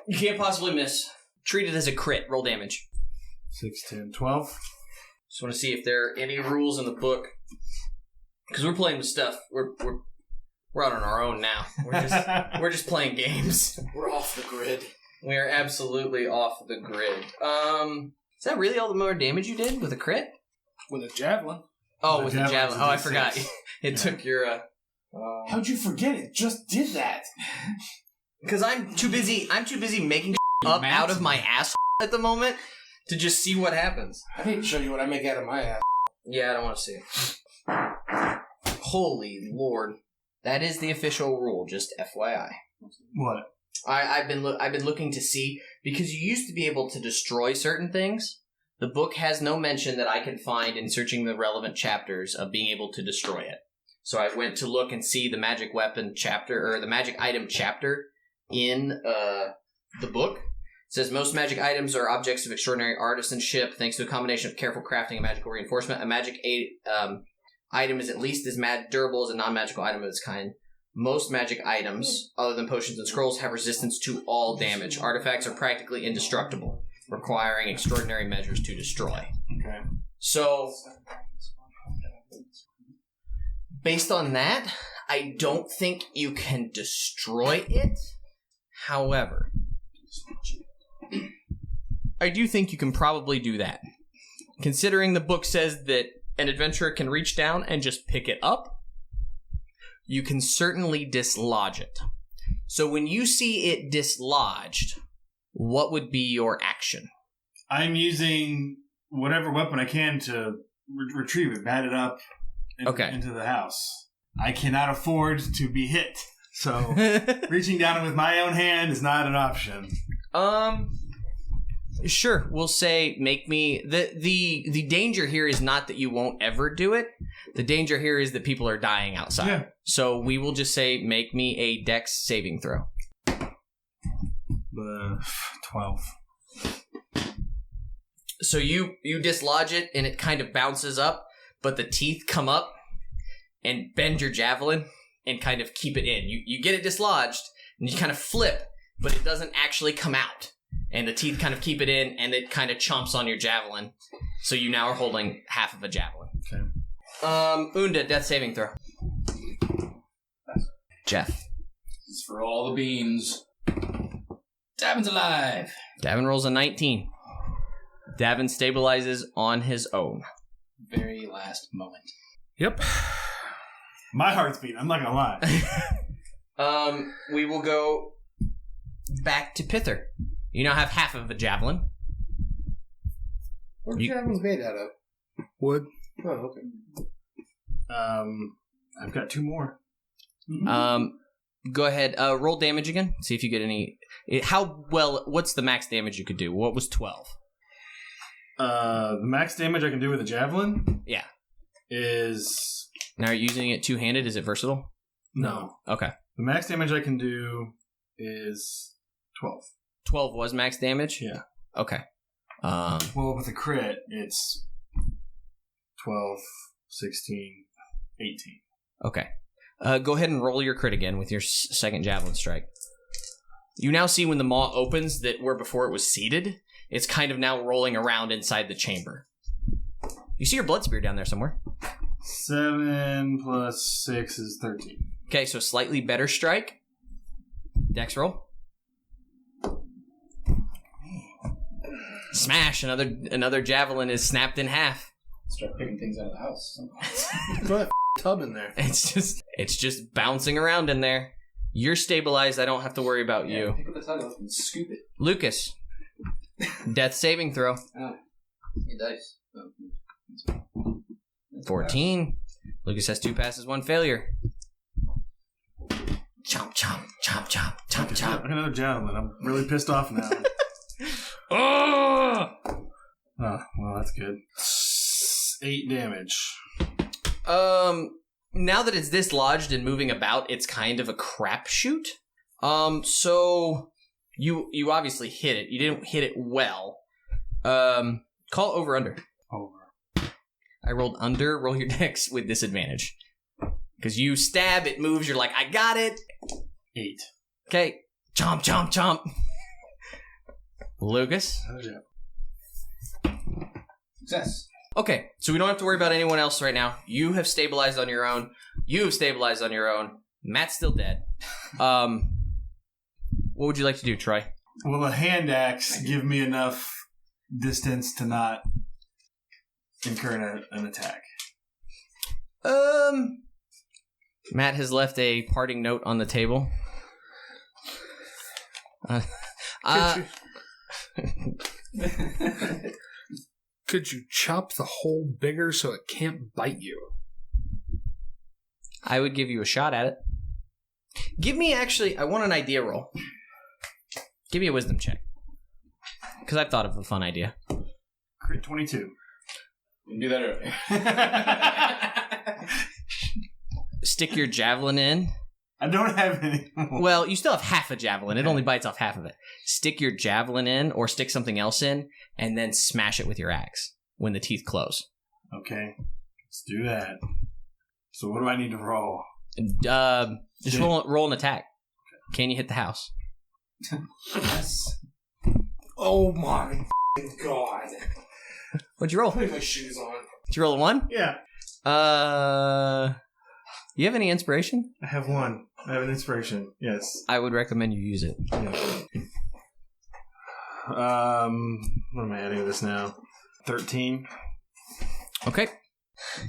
miss. Treat it as a crit. Roll damage. 6, 10, 12. Just want to see if there are any rules in the book. Because we're playing with stuff. We're out on our own now. We're just playing games. We're off the grid. We are absolutely off the grid. Is that really all the more damage you did with a crit? With a javelin. Oh, The with the javelin. javelin's a Oh, I D6. forgot. It took your. How'd you forget it? Just did that. Because I'm too busy making up out of my ass at the moment to just see what happens. I need to show you what I make out of my ass. Yeah, I don't want to see it. Holy Lord. That is the official rule, just FYI. What? I've been looking to see, because you used to be able to destroy certain things. The book has no mention that I can find in searching the relevant chapters of being able to destroy it. So I went to look and see the magic weapon chapter, or the magic item chapter in the book. It says most magic items are objects of extraordinary artisanship thanks to a combination of careful crafting and magical reinforcement. A magic item is at least as durable as a non-magical item of its kind. Most magic items, other than potions and scrolls, have resistance to all damage. Artifacts are practically indestructible, requiring extraordinary measures to destroy. Okay. So, based on that, I don't think you can destroy it. However, I do think you can probably do that. Considering the book says that an adventurer can reach down and just pick it up, you can certainly dislodge it. So when you see it dislodged, what would be your action? I'm using whatever weapon I can to retrieve it, bat it up into the house. I cannot afford to be hit, so reaching down with my own hand is not an option. Sure. We'll say make me the danger here is not that you won't ever do it. The danger here is that people are dying outside. Yeah. So we will just say make me a dex saving throw. 12. So you dislodge it and it kind of bounces up, but the teeth come up and bend your javelin and kind of keep it in. You get it dislodged and you kind of flip, but it doesn't actually come out. And the teeth kind of keep it in, and it kind of chomps on your javelin. So you now are holding half of a javelin. Okay. Unda, death saving throw. Jeff. This is for all the beans. Davun's alive. Davun rolls a 19. Davun stabilizes on his own. Very last moment. Yep. My heart's beating, I'm not gonna lie. We will go back to Pithur. You now have half of a javelin. What are javelins made out of? Wood. Oh, okay. I've got 2 more. Go ahead. Roll damage again. See if you get any. What's the max damage you could do? What was 12? The max damage I can do with a javelin? Yeah. Is... Now, are you using it two-handed? Is it versatile? No. Okay. The max damage I can do is 12. 12 was max damage? Yeah. Okay. Well, with a crit, it's 12, 16, 18. Okay. Go ahead and roll your crit again with your second javelin strike. You now see when the maw opens that where before it was seated, it's kind of now rolling around inside the chamber. You see your blood spear down there somewhere. 7 plus 6 is 13. Okay, so slightly better strike. Dex roll. Smash! Another javelin is snapped in half. Start picking things out of the house. Throw that tub in there. It's just bouncing around in there. You're stabilized. I don't have to worry about you. Pick up the tug and scoop it. Lucas. Death saving throw. Oh. Hey, dice. 14. Lucas has 2 passes, 1 failure. Chomp, chomp, chomp, chomp, chomp, I chomp. got another javelin. I'm really pissed off now. Oh! Oh, well, that's good. 8 damage. Now that it's dislodged and moving about, it's kind of a crapshoot. So you obviously hit it. You didn't hit it well. Call over under. Over. I rolled under. Roll your dex with disadvantage. Because you stab, it moves. You're like, I got it. 8. Okay. Chomp, chomp, chomp. Lucas. Success. Okay, so we don't have to worry about anyone else right now. You have stabilized on your own. You have stabilized on your own. Matt's still dead. What would you like to do, Troy? Will a hand axe give me enough distance to not incur an attack? Matt has left a parting note on the table. Could you chop the hole bigger so it can't bite you? I would give you a shot at it. Give me, actually, I want an idea roll. Give me a wisdom check. Because I've thought of a fun idea. Crit 22. You can do that earlier. Stick your javelin in. I don't have any more. Well, you still have half a javelin. It only bites off half of it. Stick your javelin in or stick something else in and then smash it with your axe when the teeth close. Okay. Let's do that. So what do I need to roll? Just roll an attack. Can you hit the house? Yes. Oh my god. What'd you roll? Put my shoes on. Did you roll a 1? Yeah. You have any inspiration? I have 1. I have an inspiration. Yes. I would recommend you use it. What am I adding to this now? 13. Okay.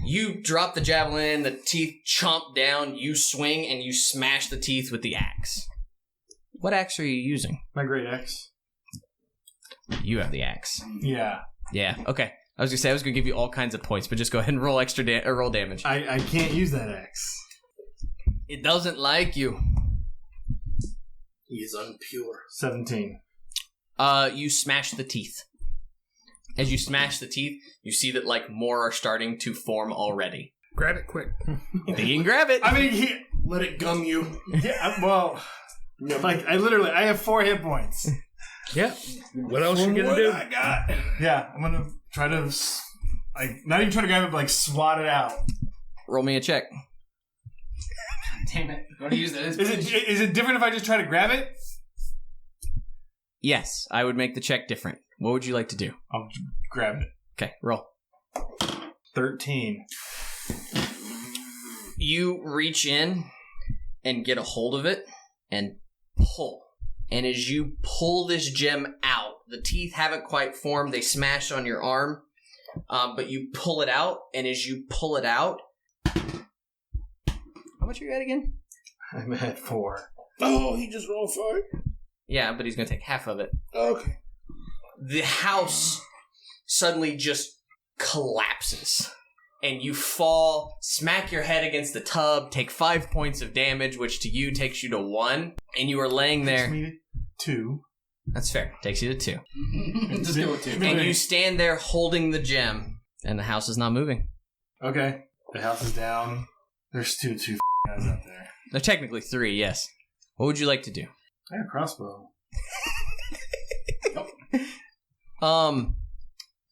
You drop the javelin, the teeth chomp down, you swing, and you smash the teeth with the axe. What axe are you using? My great axe. You have the axe. Yeah. Yeah, okay. I was going to give you all kinds of points, but just go ahead and roll roll damage. I can't use that axe. It doesn't like you. He is unpure. 17. You smash the teeth. As you smash the teeth, you see that, like, more are starting to form already. Grab it quick. You can grab it. I mean, Let it gum you. yeah, well, like, I have 4 hit points. Yeah. What else you gonna do? I got? Yeah, I'm gonna try to, like, not even try to grab it, but, like, swat it out. Roll me a check. Damn it. Gotta use that. Is it different if I just try to grab it? Yes, I would make the check different. What would you like to do? I'll grab it. Okay, roll. 13. You reach in and get a hold of it and pull. And as you pull this gem out, the teeth haven't quite formed. They smash on your arm. But you pull it out, and as you pull it out... How much are you at again? I'm at 4. Oh, he just rolled 5? Yeah, but he's going to take half of it. Okay. The house suddenly just collapses. And you fall, smack your head against the tub, take 5 points of damage, which to you takes you to 1. And you are laying there. Takes me to 2. That's fair. Takes you to 2. Just go with 2. And you stand there holding the gem, and the house is not moving. Okay. The house is down. There's two guys out there. They're technically 3, yes. What would you like to do? I have a crossbow.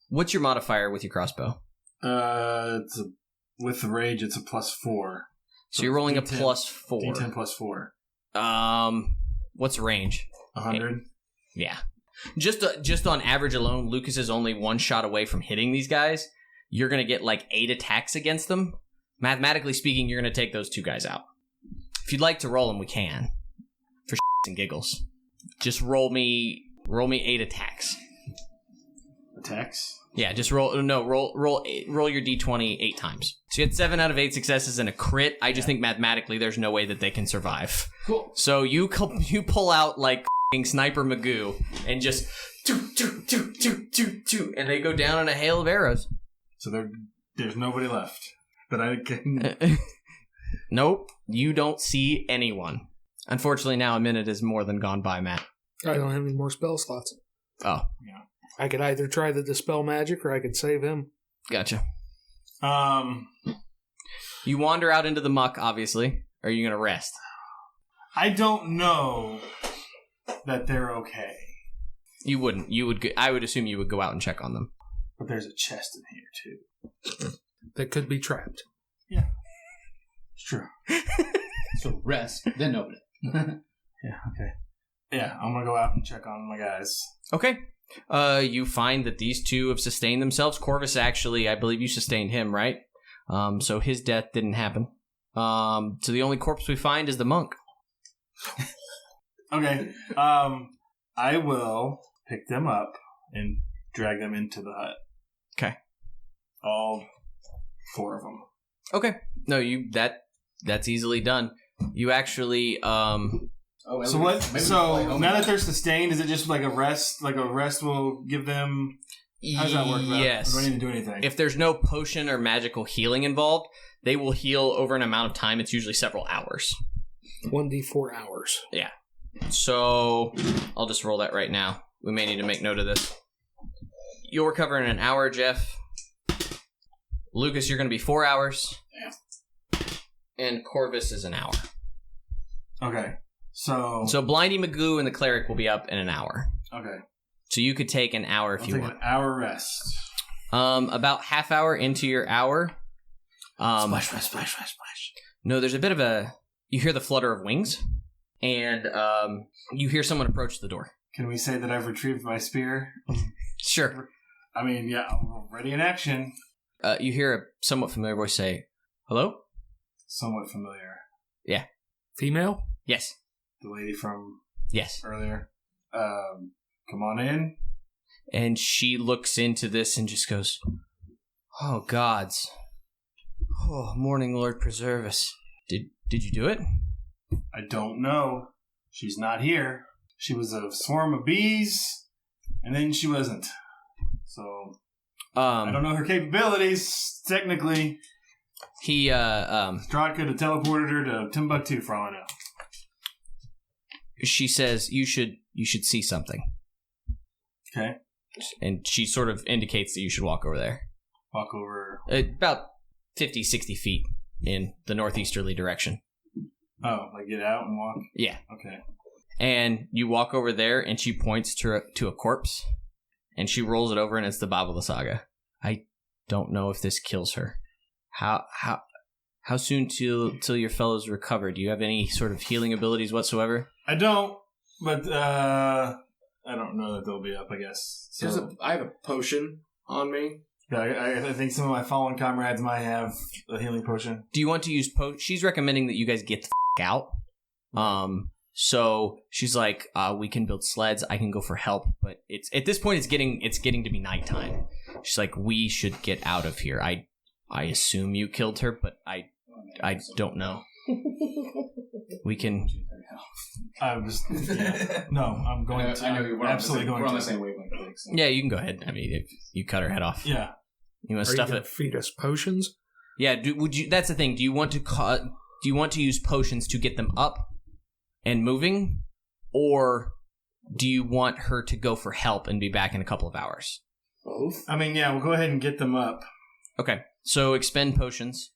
What's your modifier with your crossbow? With the rage, it's a +4. So you're rolling D10, a +4. D10 +4. What's range? 100. Yeah. Just on average alone, Lucas is only 1 shot away from hitting these guys. You're going to get like 8 attacks against them. Mathematically speaking, you're going to take those 2 guys out. If you'd like to roll them, we can. For and giggles. Just roll me 8 attacks. Attacks? Yeah, just roll your d20 8 times. So you had 7 out of 8 successes and a crit. I just think mathematically there's no way that they can survive. Cool. So you pull out like Sniper Magoo and just and they go down in a hail of arrows. So there's nobody left. But I can... Nope, you don't see anyone. Unfortunately, now a minute is more than gone by, Matt. I don't have any more spell slots. Oh. Yeah. I could either try to dispel magic or I could save him. Gotcha. I You wander out into the muck, obviously. Are you going to rest? don't know that they're okay. You wouldn't. I would assume you would go out and check on them. But there's a chest in here, too. That could be trapped. Yeah. It's true. So rest, then open it. Yeah, okay. Yeah, I'm gonna go out and check on my guys. Okay. You find that these two have sustained themselves. Corvus actually, I believe you sustained him, right? So his death didn't happen. So the only corpse we find is the monk. Okay. I will pick them up and drag them into the hut. Okay. All 4 of them. Okay. No, that's easily done. You actually So what? So now that they're sustained, is it just like a rest? Like a rest will give them. How does that work? Yes. Do I need to do anything? If there's no potion or magical healing involved, they will heal over an amount of time. It's usually several hours. 1d4 hours. Yeah. So I'll just roll that right now. We may need to make note of this. You'll recover in an hour, Jeff. Lucas, you're going to be 4 hours. Yeah. And Corvus is an hour. Okay. So Blindy Magoo and the cleric will be up in an hour. Okay. So you could take an hour if I'll you take want. an hour rest. About half hour into your hour. Splash, splash, splash, splash, splash. No, there's a bit of a... You hear the flutter of wings, and you hear someone approach the door. Can we say that I've retrieved my spear? Sure. I mean, yeah, I'm ready in action. You hear a somewhat familiar voice say, "Hello?" Somewhat familiar. Yeah. Female? Yes. The lady from Yes. earlier. Come on in. And she looks into this and just goes, "Oh, gods. Oh, morning, Lord preserve us. Did you do it?" I don't know. She's not here. She was a swarm of bees, and then she wasn't. So I don't know her capabilities, technically. Strahd could have teleported her to Timbuktu for all I know. She says, you should see something. Okay. And she sort of indicates that you should walk over there. Walk over. About 50, 60 feet in the northeasterly direction. Oh, like get out and walk? Yeah. Okay. And you walk over there, and she points to a corpse, and she rolls it over, and it's the Baba La Saga. I don't know if this kills her. How soon till your fellows recover? Do you have any sort of healing abilities whatsoever? I don't, but I don't know that they'll be up, I guess. So, I have a potion on me. yeah, I think some of my fallen comrades might have a healing potion. Do you want to use She's recommending that you guys get the out. So she's like, we can build sleds. I can go for help, but it's at this point it's getting to be nighttime. She's like, we should get out of here. I assume you killed her, but I don't know. We can. I was. Yeah. No, I'm going to. I know you're absolutely going we're on to. the same wavelength. I think, so. Yeah, you can go ahead. I mean, if you cut her head off, Yeah. you want to Are stuff you gonna it. feed us potions? Yeah, would you? That's the thing. Do you want to use potions to get them up and moving, or do you want her to go for help and be back in a couple of hours? Both? I mean, yeah, we'll go ahead and get them up. Okay, so expend potions.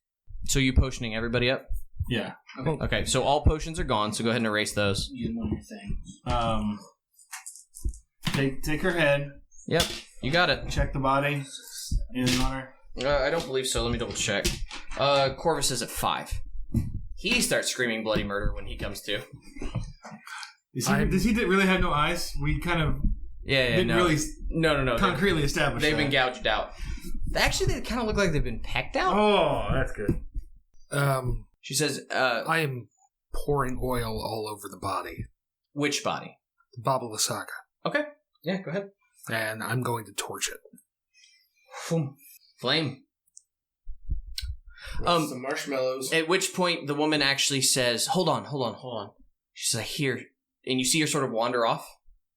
So you potioning everybody up? Yeah. Okay, so all potions are gone. So go ahead and erase those. Use one of your things. Take her head. Yep, you got it. Check the body. Anything on her? I don't believe so. Let me double check. Corvus is at 5. He starts screaming bloody murder when he comes to. Does he really have no eyes? We kind of didn't really No. concretely establish They've that. been gouged out. Actually, they kind of look like they've been pecked out. Oh, that's good. She says, I am pouring oil all over the body. which body? The Baba La Saga. Okay. Yeah, go ahead. And I'm going to torch it. Flame. Some marshmallows. At which point the woman actually says, hold on. She's like, here. And you see her sort of wander off.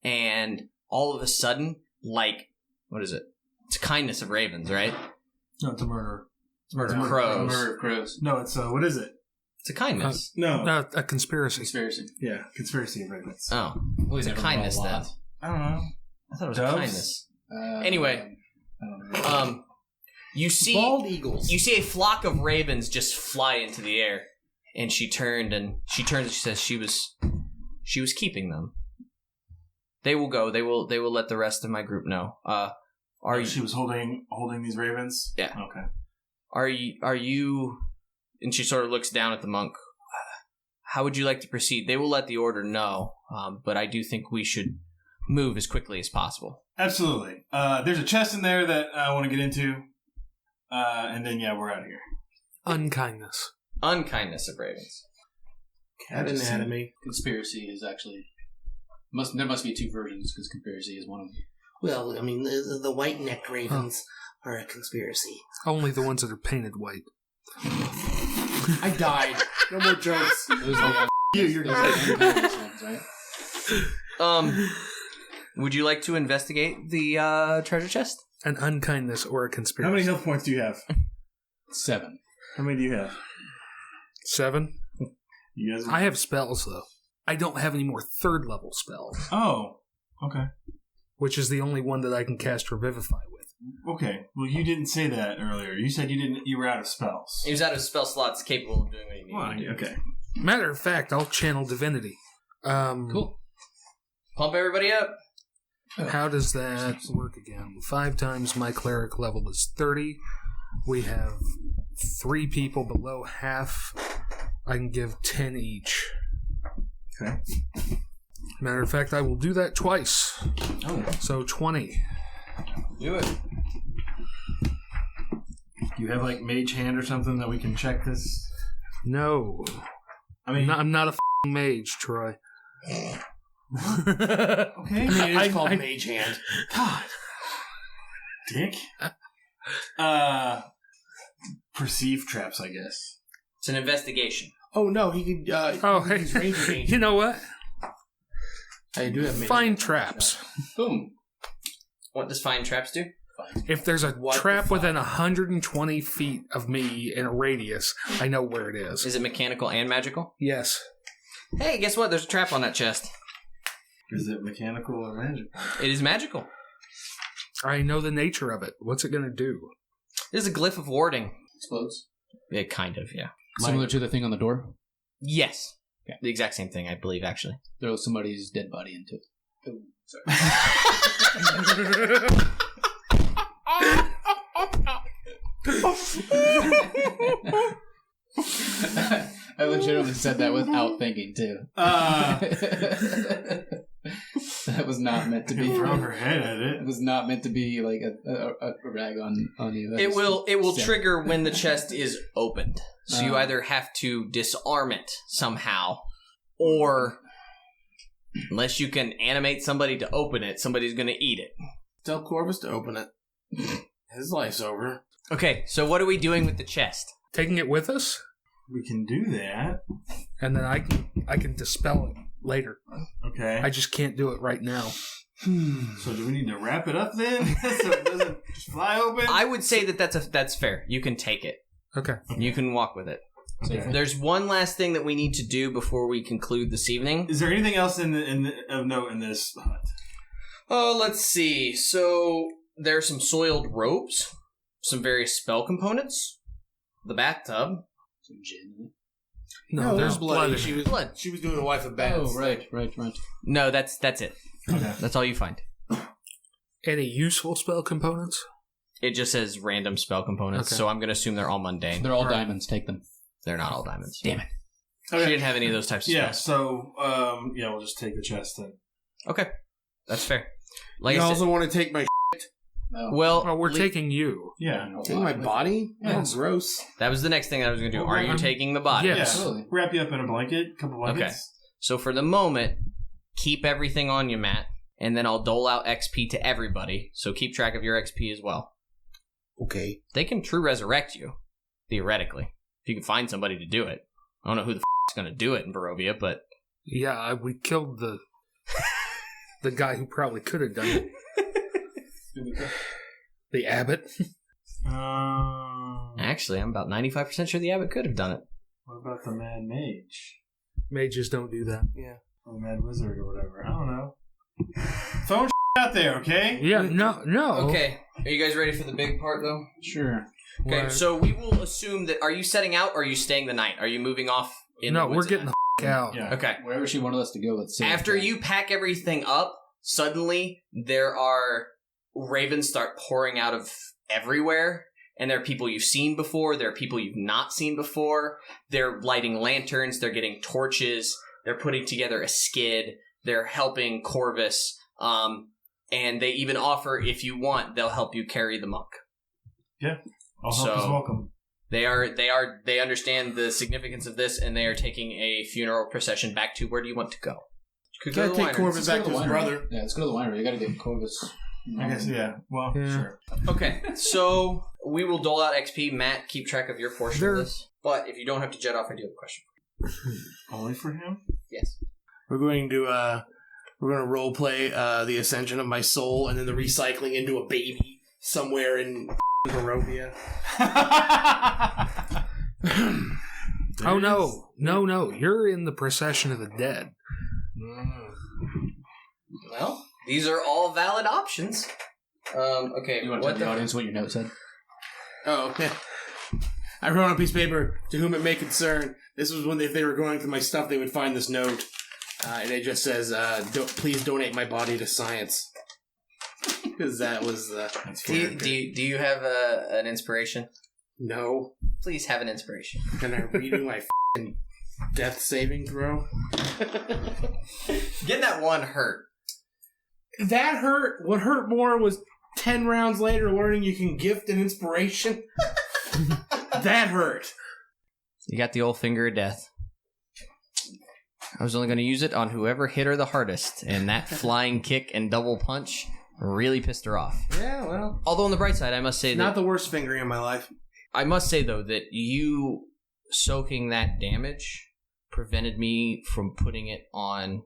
And all of a sudden, like, what is it? It's kindness of ravens, right? No, it's a murder. It's murder of crows. Murder of crows. No, it's what is it? It's a kindness. No. A conspiracy. Conspiracy. Yeah, conspiracy of ravens. Oh. Well, it's a kindness then. I don't know. I thought it was Doves? a kindness. Anyway, I don't know. you see Bald eagles. You see a flock of ravens just fly into the air, and she turns and she says she was keeping them. They will go. They will let the rest of my group know. She was holding these ravens? Yeah. Okay. Are you? And she sort of looks down at the monk. How would you like to proceed? They will let the order know, but I do think we should move as quickly as possible. Absolutely. There's a chest in there that I want to get into, and then we're out of here. Unkindness. Unkindness of ravens. Cat anatomy. Conspiracy is actually there must be two versions because conspiracy is one of them. Well, I mean, the white-necked ravens are a conspiracy. Only the ones that are painted white. I died. No more jokes. Those are You're those are the unkindness ones, right? Would you like to investigate the treasure chest? An unkindness or a conspiracy. How many health points do you have? 7. How many do you have? 7? You guys? I have spells, though. I don't have any more third-level spells, Oh, okay. which is the only one that I can cast Revivify with. Okay. Well, you didn't say that earlier. You said you were out of spells. He was out of spell slots capable of doing what he needed Well, to do. okay. Matter of fact, I'll channel Divinity. Cool. Pump everybody up. How does that work again? 5 times my cleric level is 30. We have 3 people below half. I can give 10 each. Okay. Matter of fact, I will do that twice. Oh, So 20. Do it. Do you have like mage hand or something that we can check this? No. I mean, I'm not a f***ing mage, Troy. okay. I mean, it's called Mage Hand. God, dick. Perceive traps, I guess. It's an investigation. Oh, no, he could Hey. use Ranger Danger. You know what? I do have Mage Find Hand. traps. Boom. What does find traps do? If there's a What trap the within 120 feet of me in a radius, I know where it is. Is it mechanical and magical? Yes. Hey, guess what? There's a trap on that chest. Is it mechanical or magical? It is magical. I know the nature of it. What's it going to do? It is a glyph of warding. explodes. It kind of, yeah. Similar to the thing on the door. Yes. Yeah. The exact same thing, I believe, actually. Throw somebody's dead body into it. Oh, sorry. I legitimately said that without thinking too. That was not meant to be. Throw her head at It it. was not meant to be like a rag on you. That It was will sick. trigger when the chest is opened. So you Oh. either have to disarm it somehow, or unless you can animate somebody to open it, somebody's going to eat it. Tell Corvus to open it. His life's over. Okay, so what are we doing with the chest? Taking it with us, We can do that. and then I can dispel it later. Okay. I just can't do it right now. So do we need to wrap it up then, so it doesn't just fly open? I would say that's fair. You can take it. Okay. You can walk with it. Okay. There's one last thing that we need to do before we conclude this evening. Is there anything else of note in this hut? Oh, let's see. So there are some soiled ropes, some various spell components, the bathtub. Some gin. No, there's blood. in She it. was Blood. She was doing a wife of bats. Oh, right. No, that's it. Okay. That's all you find. Any useful spell components? It just says random spell components, Okay. so I'm going to assume they're all mundane. They're all Right. diamonds. Take them. They're not all diamonds. Damn it. She didn't have any of those types of Yeah. spells. So we'll just take the chest then. Okay, that's fair. Like You I said, also want to take my No. well, Oh, we're taking you. Yeah. take my body? Yeah. Oh, gross. that was the next thing I was going to do. Are you I'm- taking the body? Yeah. Yeah. Absolutely. Wrap you up in a blanket, a couple blankets. So for the moment, keep everything on you, Matt, and then I'll dole out XP to everybody. So keep track of your XP as well. Okay. They can true resurrect you, theoretically, if you can find somebody to do it. I don't know who the is going to do it in Barovia, but Yeah, we killed the guy who probably could have done it. The abbot. actually, I'm about 95% sure the abbot could have done it. What about the mad mage? Mages don't do that. Yeah. Or the mad wizard or whatever? I don't know. Phone out there, okay? Yeah, no. Okay. Are you guys ready for the big part, though? Sure. Okay, What? so we will assume that... Are you setting out, or are you staying the night? Are you moving off in No, the we're woods getting at the out. Yeah. night? Okay. Wherever she wanted us to go, let's say. After you pack everything up, suddenly there are ravens start pouring out of everywhere. And there are people you've seen before. There are people you've not seen before. They're lighting lanterns. They're getting torches. They're putting together a skid. They're helping Corvus. And they even offer, if you want, they'll help you carry the monk. Yeah. All help is welcome. They understand the significance of this, and they are taking a funeral procession back to, where do you want to go? Could go Gotta to the take winery. Corvus back to his brother. Yeah, let's go to the winery. You gotta get Corvus. I guess, yeah. Well, Yeah. sure. Okay, so we will dole out XP. Matt, keep track of your portion There- of this. But if you don't have to jet off, I do have a question. Only for him? Yes. We're going to role play the ascension of my soul and then the recycling into a baby somewhere in Barovia. Oh, no. You're in the procession of the dead. Well, these are all valid options. Okay, You want to what tell the audience what your note said? Oh, okay. I wrote on a piece of paper, to whom it may concern. This was when if they were going through my stuff, they would find this note. And it just says, please donate my body to science. Because that was... do you have an inspiration? No. Please have an inspiration. Can I redo my f***ing death saving throw? Getting that one hurt. That hurt. What hurt more was 10 rounds later learning you can gift an inspiration. That hurt. You got the old finger of death. I was only going to use it on whoever hit her the hardest, and that flying kick and double punch really pissed her off. Yeah, well. Although on the bright side, I must say Not the worst fingering in my life. I must say though that you soaking that damage prevented me from putting it on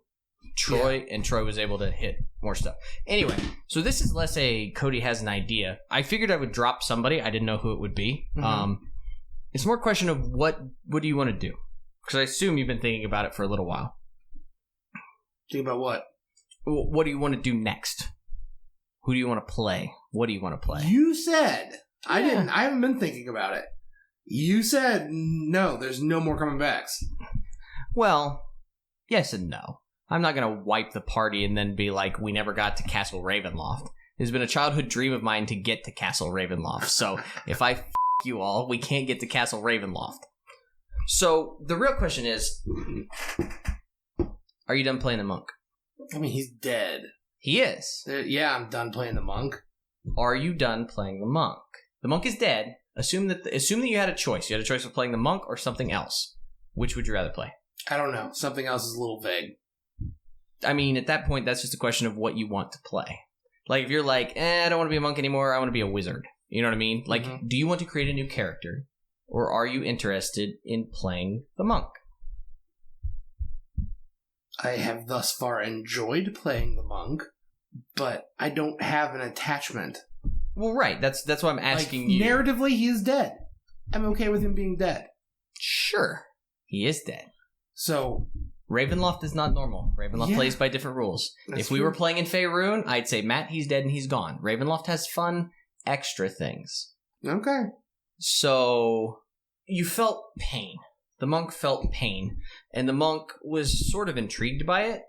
Troy, and Troy was able to hit more stuff. Anyway, so this is less a Cody has an idea. I figured I would drop somebody. I didn't know who it would be. Mhm. It's more a question of what do you want to do? Because I assume you've been thinking about it for a little while. Think about what? What do you want to do next? Who do you want to play? What do you want to play? You said. I Yeah. didn't. I haven't been thinking about it. You said no. There's no more coming backs. Well, yes and no. I'm not going to wipe the party and then be like, we never got to Castle Ravenloft. It's been a childhood dream of mine to get to Castle Ravenloft. So if I you all, we can't get to Castle Ravenloft. So the real question is, are you done playing the monk? I mean, he's dead. He is. Yeah, I'm done playing the monk. Are you done playing the monk? The monk is dead. Assume that you had a choice. You had a choice of playing the monk or something else. Which would you rather play? I don't know. Something else is a little vague. I mean, at that point, that's just a question of what you want to play. Like, if you're like, I don't want to be a monk anymore, I want to be a wizard. You know what I mean? Like, do you want to create a new character? Or are you interested in playing the monk? I have thus far enjoyed playing the monk, but I don't have an attachment. Well, right. That's why I'm asking you. Narratively, he is dead. I'm okay with him being dead. Sure. He is dead. So, Ravenloft is not normal. Ravenloft Yeah. plays by different rules. That's If we true. were playing in Faerun, I'd say, Matt, he's dead and he's gone. Ravenloft has fun, extra things. okay. So, you felt pain. The monk felt pain. And the monk was sort of intrigued by it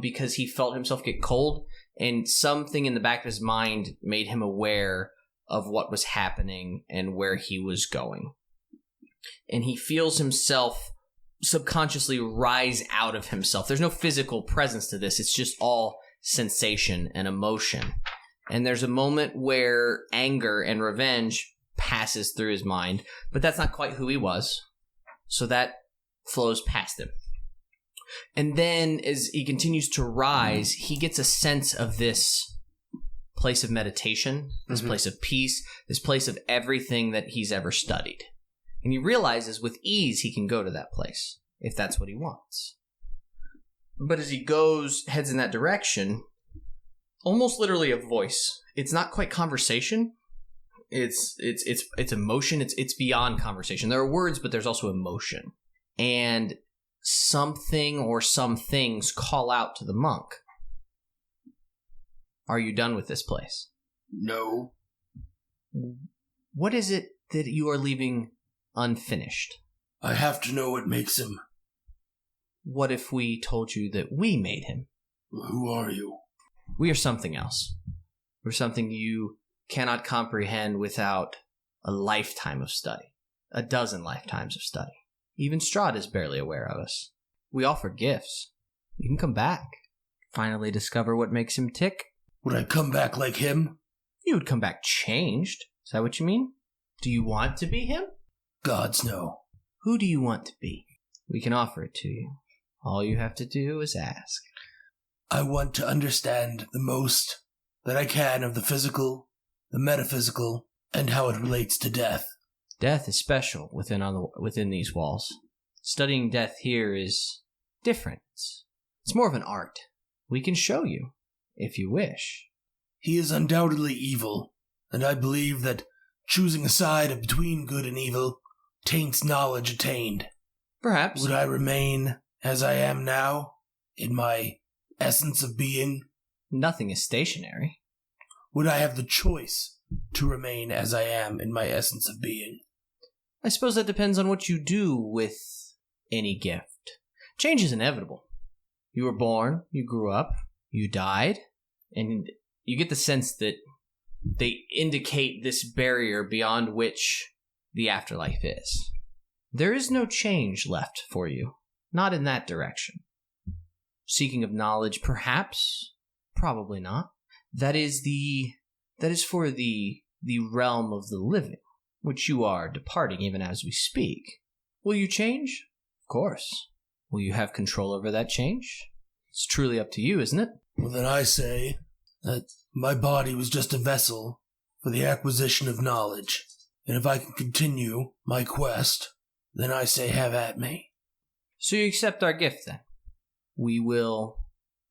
because he felt himself get cold. And something in the back of his mind made him aware of what was happening and where he was going. And he feels himself subconsciously rise out of himself. There's no physical presence to this. It's just all sensation and emotion. And there's a moment where anger and revenge passes through his mind, but that's not quite who he was. So that flows past him. And then as he continues to rise, he gets a sense of this place of meditation, this place of peace, this place of everything that he's ever studied. And he realizes with ease he can go to that place, if that's what he wants. But as he heads in that direction, almost literally a voice. It's not quite conversation. It's emotion. It's beyond conversation. There are words, but there's also emotion. And something or some things call out to the monk. Are you done with this place? No. What is it that you are leaving unfinished? I have to know what makes him. What if we told you that we made him? Who are you? We are something else. We're something you cannot comprehend without a lifetime of study. 12 lifetimes of study. Even Strahd is barely aware of us. We offer gifts. You can come back. Finally discover what makes him tick. Would I come back like him? You would come back changed. Is that what you mean? Do you want to be him? Gods no. Who do you want to be? We can offer it to you. All you have to do is ask. I want to understand the most that I can of the physical, the metaphysical, and how it relates to death. Death is special within these walls. Studying death here is different. It's more of an art. We can show you, if you wish. He is undoubtedly evil, and I believe that choosing a side between good and evil taints knowledge attained. Perhaps. Would I remain as I am now, in my essence of being? Nothing is stationary. Would I have the choice to remain as I am in my essence of being? I suppose that depends on what you do with any gift. Change is inevitable. You were born, you grew up, you died, and you get the sense that they indicate this barrier beyond which the afterlife is. There is no change left for you, not in that direction. Seeking of knowledge, perhaps, probably not. That is for the realm of the living, which you are departing even as we speak. Will you change? Of course. Will you have control over that change? It's truly up to you, isn't it? Well, then I say that my body was just a vessel for the acquisition of knowledge, and if I can continue my quest, then I say have at me. So you accept our gift, then? We will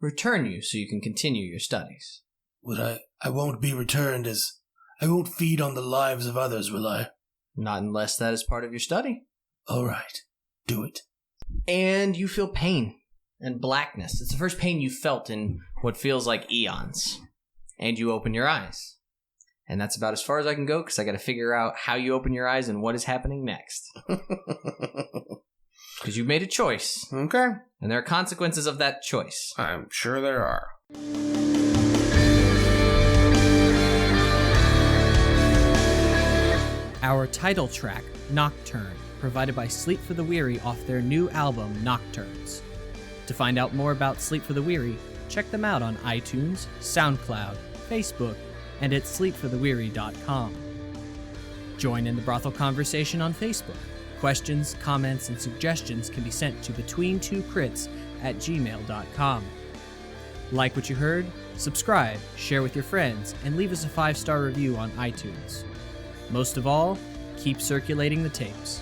return you so you can continue your studies. Would I won't be returned as I won't feed on the lives of others, will I? Not unless that is part of your study. All right, do it. And you feel pain and blackness. It's the first pain you felt in what feels like eons. And you open your eyes. And that's about as far as I can go, because I got to figure out how you open your eyes and what is happening next. Because you've made a choice. Okay. And there are consequences of that choice. I'm sure there are. Our title track, Nocturne, provided by Sleep for the Weary off their new album, Nocturnes. To find out more about Sleep for the Weary, check them out on iTunes, SoundCloud, Facebook, and at sleepfortheweary.com. Join in the brothel conversation on Facebook. Questions, comments, and suggestions can be sent to between2crits@gmail.com. Like what you heard? Subscribe, share with your friends, and leave us a 5-star review on iTunes. Most of all, keep circulating the tapes.